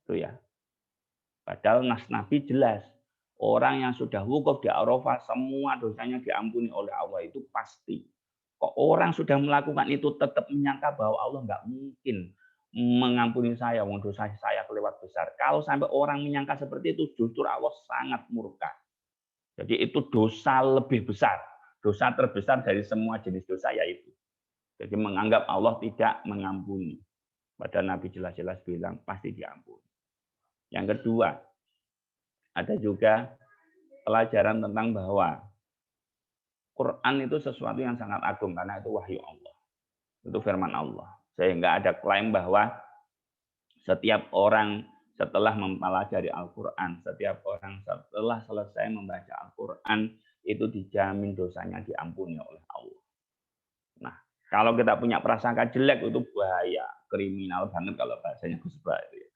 A: Itu ya. Padahal nas Nabi jelas, orang yang sudah wukuf di Arafah semua dosanya diampuni oleh Allah itu pasti. Kok orang sudah melakukan itu tetap menyangka bahwa Allah nggak mungkin mengampuni saya, wong dosa saya kelewat besar. Kalau sampai orang menyangka seperti itu, justru Allah sangat murka. Jadi itu dosa lebih besar, dosa terbesar dari semua jenis dosa yaitu. Jadi menganggap Allah tidak mengampuni. Padahal Nabi jelas-jelas bilang pasti diampuni. Yang kedua, ada juga pelajaran tentang bahwa Quran itu sesuatu yang sangat agung karena itu wahyu Allah. Itu firman Allah. Sehingga ada klaim bahwa setiap orang, setelah mempelajari Al-Quran, setiap orang setelah selesai membaca Al-Quran, itu dijamin dosanya diampuni oleh Allah. Nah, kalau kita punya prasangka jelek itu bahaya, kriminal banget kalau bahasanya Gus Ba itu ya.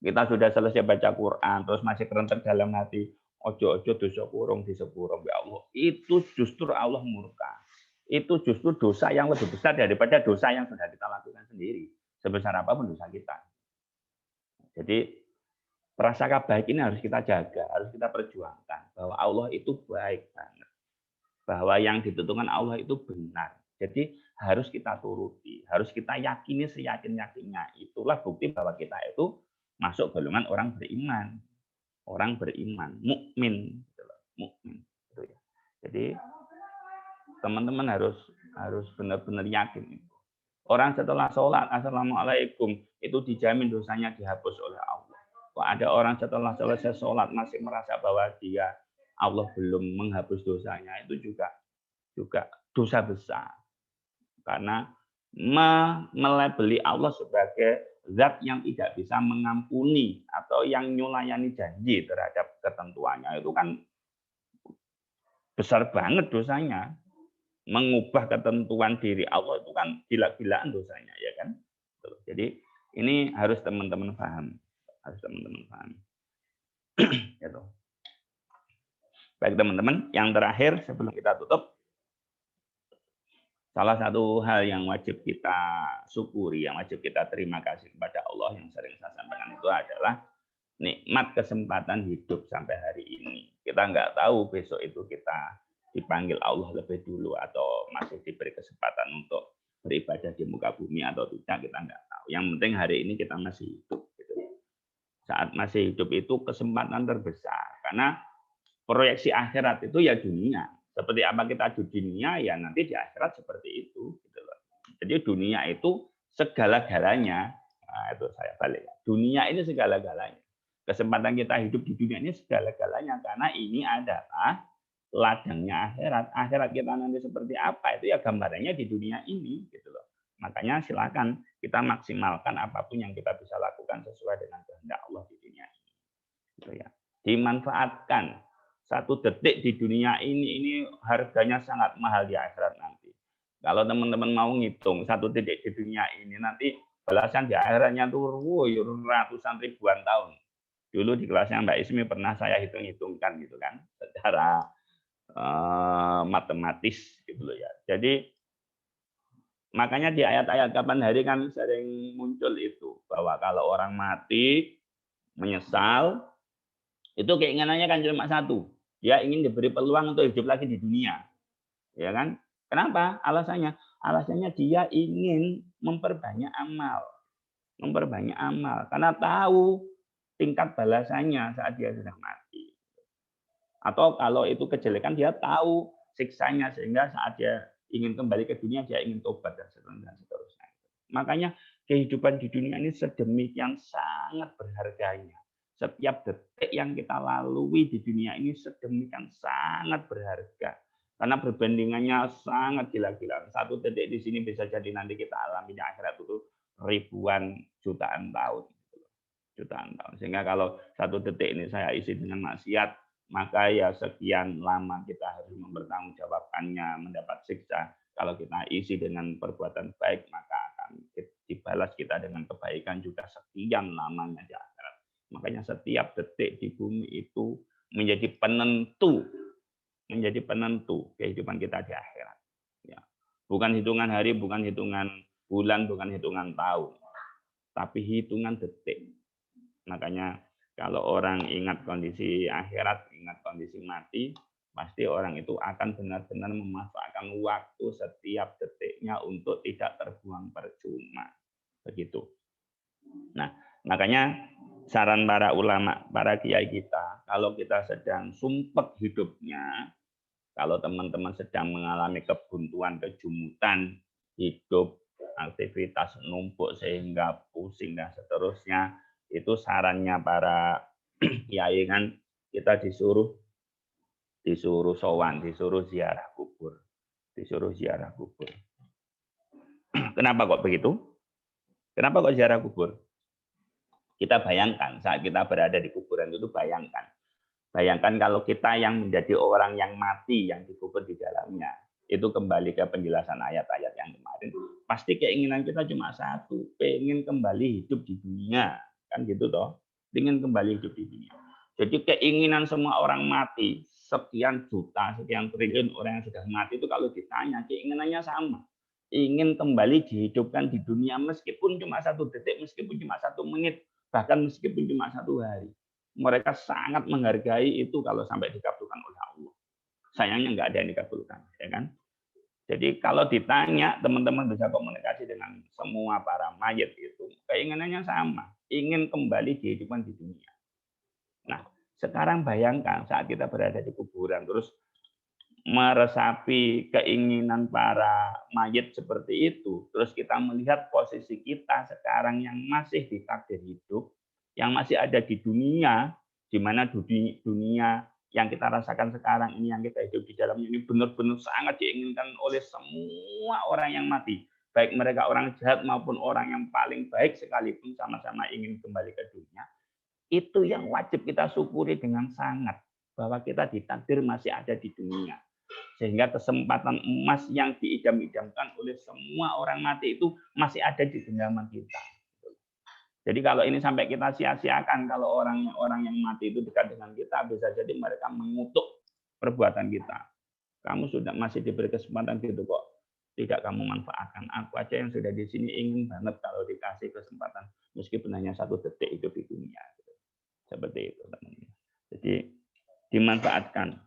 A: Kita sudah selesai baca Quran, terus masih kerentek dalam hati, ojo-ojo dosa kurung di sepuro, ya Allah. Itu justru Allah murka. Itu justru dosa yang lebih besar daripada dosa yang sudah kita lakukan sendiri. Sebesar apapun dosa kita. Jadi prasangka baik ini harus kita jaga, harus kita perjuangkan. Bahwa Allah itu baik banget. Bahwa yang ditentukan Allah itu benar. Jadi harus kita turuti, harus kita yakini seyakin-yakinnya. Itulah bukti bahwa kita itu masuk golongan orang beriman. Orang beriman, mukmin, mukmin. Jadi teman-teman harus benar-benar yakin. Orang setelah sholat, assalamualaikum, itu dijamin dosanya dihapus oleh Allah. Kok ada orang setelah selesai sholat masih merasa bahwa Allah belum menghapus dosanya, itu juga dosa besar. Karena melabeli Allah sebagai zat yang tidak bisa mengampuni atau yang nyulayani janji terhadap ketentuannya, itu kan besar banget dosanya. Mengubah ketentuan diri Allah itu kan gila-gilaan dosanya, ya kan? Jadi ini harus teman-teman paham, gitu. Baik teman-teman, yang terakhir sebelum kita tutup, salah satu hal yang wajib kita syukuri, yang wajib kita terima kasih kepada Allah yang sering saya sampaikan itu adalah nikmat kesempatan hidup sampai hari ini. Kita nggak tahu besok itu kita dipanggil Allah lebih dulu atau masih diberi kesempatan untuk beribadah di muka bumi atau tidak, kita nggak tahu. Yang penting hari ini kita masih hidup. Gitu. Saat masih hidup itu kesempatan terbesar. Karena proyeksi akhirat itu ya dunia. Seperti apa kita di dunia, ya nanti di akhirat seperti itu. Gitu loh. Jadi dunia itu segala-galanya. Nah, itu saya balik. Dunia ini segala-galanya. Kesempatan kita hidup di dunia ini segala-galanya. Karena ini adalah ladangnya akhirat. Akhirat kita nanti seperti apa itu ya gambarannya di dunia ini gitu loh. Makanya silakan kita maksimalkan apapun yang kita bisa lakukan sesuai dengan kehendak Allah di dunia ini. Gitu ya. Dimanfaatkan. Satu detik di dunia ini harganya sangat mahal di akhirat nanti. Kalau teman-teman mau ngitung satu detik di dunia ini nanti balasan di akhiratnya tuh ratusan ribuan tahun. Dulu di kelasnya Mbak Ismi pernah saya hitung-hitungkan gitu kan secara matematis gitu loh ya. Jadi makanya di ayat-ayat kapan hari kan sering muncul itu bahwa kalau orang mati menyesal itu keinginannya kan cuma satu, dia ingin diberi peluang untuk hidup lagi di dunia, ya kan? Kenapa? Alasannya dia ingin memperbanyak amal karena tahu tingkat balasannya saat dia sudah mati. Atau kalau itu kejelekan dia tahu siksanya sehingga saat dia ingin kembali ke dunia dia ingin tobat dan seterusnya. Makanya kehidupan di dunia ini sedemikian sangat berharganya. Setiap detik yang kita lalui di dunia ini sedemikian sangat berharga. Karena perbandingannya sangat gila-gilaan. Satu detik di sini bisa jadi nanti kita alami di akhirat itu ribuan jutaan tahun. Sehingga kalau satu detik ini saya isi dengan maksiat, maka ya sekian lama kita harus mempertanggungjawabkannya, mendapat siksa. Kalau kita isi dengan perbuatan baik, maka akan dibalas kita dengan kebaikan juga sekian lamanya di akhirat. Makanya setiap detik di bumi itu menjadi penentu kehidupan kita di akhirat. Ya. Bukan hitungan hari, bukan hitungan bulan, bukan hitungan tahun, tapi hitungan detik. Makanya kalau orang ingat kondisi akhirat, ingat kondisi mati, pasti orang itu akan benar-benar memanfaatkan waktu setiap detiknya untuk tidak terbuang percuma. Begitu. Nah, makanya saran para ulama, para kiai kita, kalau kita sedang sumpek hidupnya, kalau teman-teman sedang mengalami kebuntuan, kejumutan hidup, aktivitas numpuk sehingga pusing dan seterusnya, itu sarannya para kiai kan kita disuruh sowan, disuruh ziarah kubur. Kenapa kok begitu? Kenapa kok ziarah kubur? Kita bayangkan saat kita berada di kuburan itu, bayangkan kalau kita yang menjadi orang yang mati, yang dikubur di dalamnya, itu kembali ke penjelasan ayat-ayat yang kemarin, pasti keinginan kita cuma satu, pengen kembali hidup di dunia, kan gitu toh, pengen kembali hidup di dunia. Jadi keinginan semua orang mati, sekian juta, sekian triliun orang yang sudah mati itu kalau ditanya, keinginannya sama. Ingin kembali dihidupkan di dunia meskipun cuma 1 detik, meskipun cuma 1 menit, bahkan meskipun cuma 1 hari. Mereka sangat menghargai itu kalau sampai dikabulkan oleh Allah. Sayangnya nggak ada yang dikabulkan, ya kan? Jadi kalau ditanya, teman-teman bisa komunikasi dengan semua para mayit itu, keinginannya sama, ingin kembali dihidupkan di dunia. Nah, sekarang bayangkan saat kita berada di kuburan, terus meresapi keinginan para mayit seperti itu, terus kita melihat posisi kita sekarang yang masih ditakdir hidup, yang masih ada di dunia, di mana dunia yang kita rasakan sekarang ini, yang kita hidup di dalamnya ini benar-benar sangat diinginkan oleh semua orang yang mati, baik mereka orang jahat maupun orang yang paling baik sekalipun sama-sama ingin kembali ke dunia. Itu yang wajib kita syukuri dengan sangat, bahwa kita ditakdir masih ada di dunia. Sehingga kesempatan emas yang diidam-idamkan oleh semua orang mati itu masih ada di genggaman kita. Jadi kalau ini sampai kita sia-siakan, kalau orang yang mati itu dekat dengan kita, bisa jadi mereka mengutuk perbuatan kita. Kamu sudah masih diberi kesempatan gitu kok, tidak kamu manfaatkan. Aku aja yang sudah di sini ingin banget kalau dikasih kesempatan, meskipun hanya 1 detik hidup di dunia. Seperti itu, teman-teman. Jadi dimanfaatkan.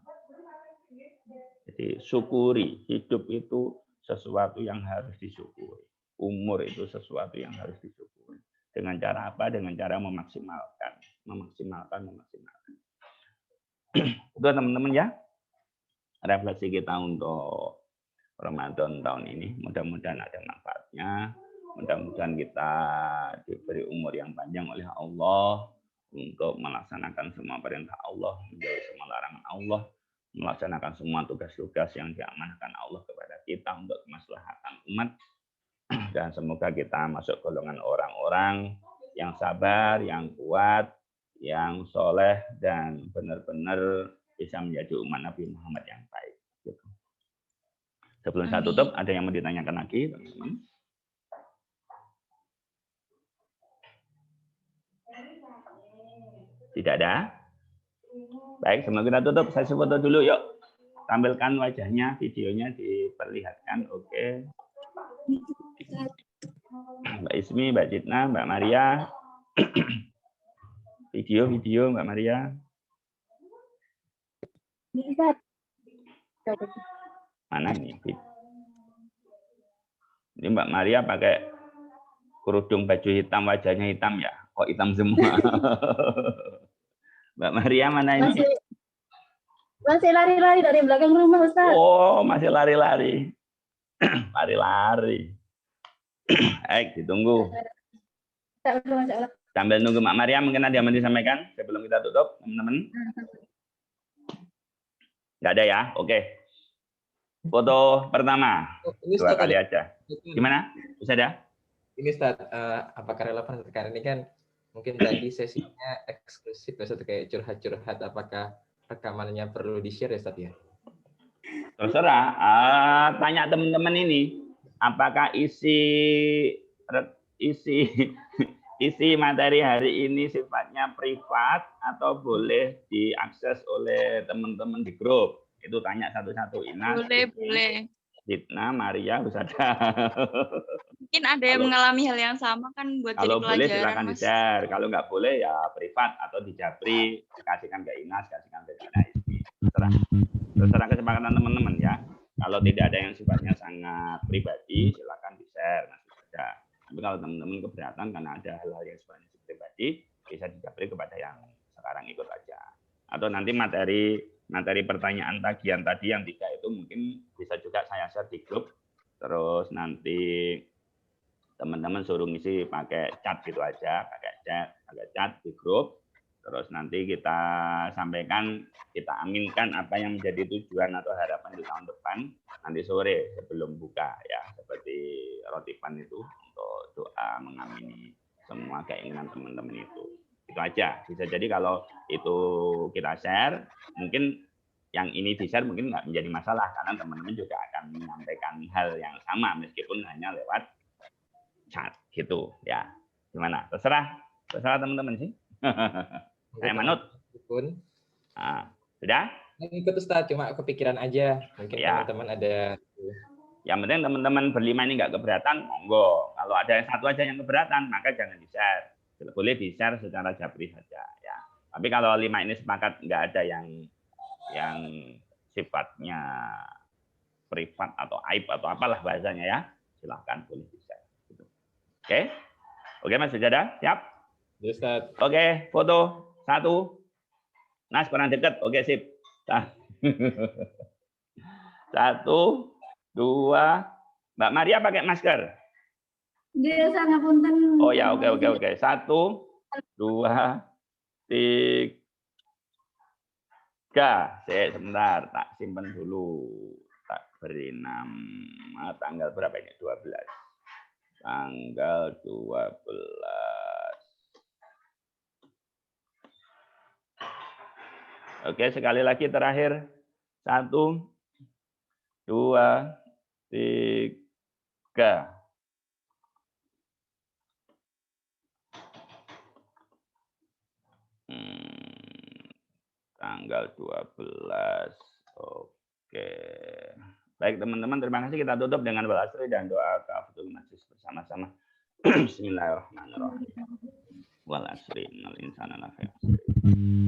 A: Jadi syukuri, hidup itu sesuatu yang harus disyukuri. Umur itu sesuatu yang harus disyukuri. Dengan cara apa? Dengan cara memaksimalkan. Itu teman-teman ya, refleksi kita untuk Ramadan tahun ini. Mudah-mudahan ada manfaatnya. Mudah-mudahan kita diberi umur yang panjang oleh Allah untuk melaksanakan semua perintah Allah, menjauhi semua larangan Allah, melaksanakan semua tugas-tugas yang diamanahkan Allah kepada kita untuk kemaslahatan umat. Dan semoga kita masuk golongan orang-orang yang sabar, yang kuat, yang soleh, dan benar-benar bisa menjadi umat Nabi Muhammad yang baik. Gitu. Sebelum saya tutup, ada yang mau ditanyakan lagi, teman-teman? Tidak ada? Baik, sebelum kita tutup, saya foto dulu, yuk. Tampilkan wajahnya, videonya diperlihatkan, oke. Mbak Ismi, Mbak Jitna, Mbak Maria. Video Mbak Maria. Mana ini? Ini Mbak Maria pakai kerudung baju hitam, wajahnya hitam ya? Kok hitam semua? Mbak Maria mana ini?
D: Masih lari-lari dari belakang rumah, Ustaz.
A: Oh, masih lari-lari. Lari-lari. Ditunggu. Sambil nunggu Mbak Maria, mungkin ada yang mau disampaikan sebelum kita tutup, teman-teman? Nggak ada ya? Oke. Foto pertama.
B: Ini
A: 2 kali aja. Gimana? Bisa ada?
B: Ini Ustaz, apakah relevan karena ini kan mungkin tadi sesinya eksklusif Ustaz, kayak curhat-curhat, apakah rekamannya perlu di-share ya Ustaz ya?
A: Terserah. Tanya teman-teman ini, apakah isi materi hari ini sifatnya privat atau boleh diakses oleh teman-teman di grup? Itu tanya satu-satu. Ina,
F: Boleh.
A: Jitna, Maria, Husada.
F: Mungkin ada yang mengalami hal yang sama kan buat jadi
A: Kalau boleh
F: pelajaran,
A: silakan
F: Mas.
A: di-share. Kalau nggak boleh ya privat atau di Japri, kasihkan ke Inas, kasihkan ke Ismi. Terserah kesepakatan teman-teman ya. Kalau tidak ada yang sifatnya sangat pribadi, silakan di-share. Masih ada. Tapi kalau teman-teman keberatan karena ada hal-hal yang sifatnya pribadi, bisa di Japri kepada yang sekarang ikut aja. Atau nanti materi pertanyaan tagihan tadi yang 3 itu mungkin bisa juga saya share di grup. Terus nanti teman-teman suruh ngisi pakai chat gitu aja, pakai chat di grup. Terus nanti kita sampaikan, kita aminkan apa yang menjadi tujuan atau harapan di tahun depan nanti sore sebelum buka ya, seperti rotipan itu untuk doa mengamini semua keinginan teman-teman itu. Itu aja. Bisa jadi kalau itu kita share, mungkin yang ini di-share mungkin nggak menjadi masalah karena teman-teman juga akan menyampaikan hal yang sama meskipun hanya lewat chat gitu ya. Gimana? Terserah teman-teman sih. Saya manut. Nah, sudah?
H: Ikut Ustaz, cuma kepikiran aja. Mungkin
A: ya.
H: teman-teman ada.
A: Yang penting teman-teman berlima ini nggak keberatan, monggo. Kalau ada yang satu aja yang keberatan, maka jangan di-share. Boleh di-share secara japri saja ya. Tapi kalau 5 ini sepakat nggak ada yang sifatnya privat atau aib atau apalah bahasanya ya, silahkan boleh di-share. Gitu. Oke Mas Sujada, siap?
H: Ya, Ustaz.
A: Oke, foto 1. Nas kurang dekat, oke sip. 1, 2, Mbak Maria pakai masker.
D: Dia sangat punten.
A: Oh ya, oke. 1, 2, 3. Sebentar, tak simpan dulu. Tak beri nama tanggal berapa ini? 12. Tanggal 12. Oke, sekali lagi terakhir. 1, 2, 3. Tanggal 12. Oke. Baik teman-teman, terima kasih. Kita tutup dengan balasri dan doa kafatul majlis bersama-sama. Bismillahirrahmanirrahim. Wal asri innal insana lafi khusr.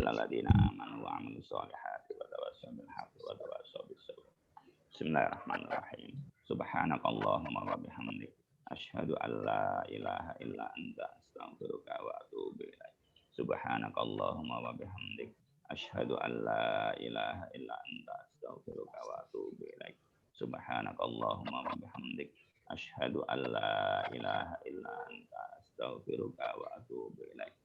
A: Alladzina amanu wa 'amilus sholihati wa tawassaw bil haqqi wa tawassaw bis sabr. Bismillahirrahmanirrahim. Subhanakallahumma wa bihamdik asyhadu an la ilaha illa anta astaghfiruka wa atubu ilaik. Subhanakallahumma wa bihamdik asyhadu an la ilaha illa anta astaghfiruka wa atubu ilaik. Subhanakallahumma wa bihamdik asyhadu an la ilaha illa anta astaghfiruka wa atubu ilaik.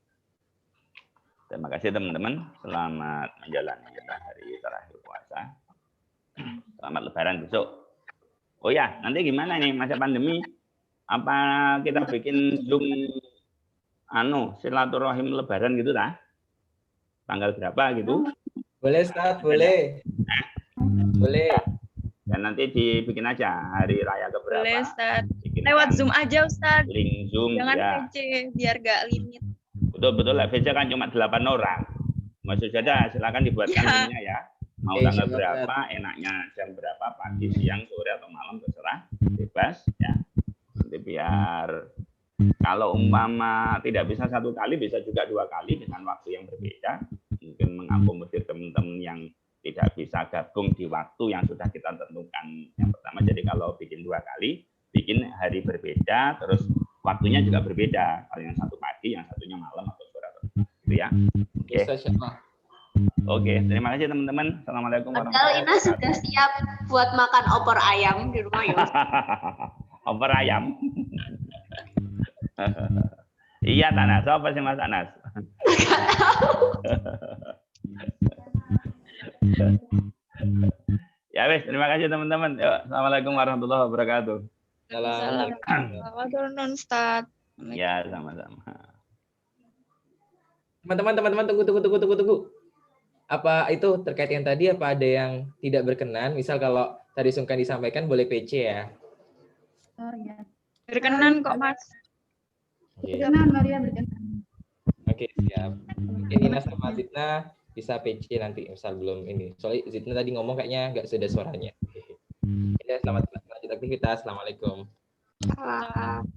A: Terima kasih teman-teman, selamat menjalani hari terakhir puasa. Selamat lebaran besok. Oh ya, nanti gimana nih masa pandemi? Apa kita bikin Zoom silaturahim lebaran gitu dah? Tanggal berapa gitu?
H: Boleh Ustaz, boleh. Boleh.
A: Dan nanti dibikin aja hari raya keberapa.
F: Boleh Ustaz. Lewat Zoom aja Ustaz.
A: Link Zoom.
F: Jangan
A: ya.
F: PC biar gak limit.
A: Betul lah, VC kan cuma 8 orang. Maksud saja silakan dibuatkan linknya ya. Mau tanggal berapa, enaknya jam berapa, pagi, siang, sore atau malam terserah, bebas ya. Nanti biar kalau umpama tidak bisa 1 kali, bisa juga 2 kali dengan waktu yang berbeda. Mungkin mengakomodir teman-teman yang tidak bisa gabung di waktu yang sudah kita tentukan. Yang pertama, jadi kalau bikin 2 kali, bikin hari berbeda, terus waktunya juga berbeda. Kalau yang satu pagi, yang satunya malam atau sore gitu ya. Oke. Oke, terima kasih teman-teman. Assalamualaikum warahmatullahi
C: wabarakatuh. Ina sudah siap buat makan opor ayam di rumah ya.
A: Opor ayam. Iya Tanas, apa sih Mas Anas? Ya wes, terima kasih teman-teman. Assalamualaikum warahmatullahi wabarakatuh.
F: Selamat Ustaz.
A: Ya, sama-sama.
H: Teman-teman, tunggu. Apa itu terkait yang tadi, apa ada yang tidak berkenan? Misal kalau tadi sungkan disampaikan boleh PC ya?
D: Oh ya.
F: Berkenan kok Mas.
D: Berkenan, Maria berkenan.
H: Oke, siap. Mungkin Nina sama Zidna bisa PC nanti, misal belum ini. Soalnya Zidna tadi ngomong kayaknya nggak sudah suaranya. Ya, selamat lanjut aktivitas. Assalamualaikum.
F: Salam.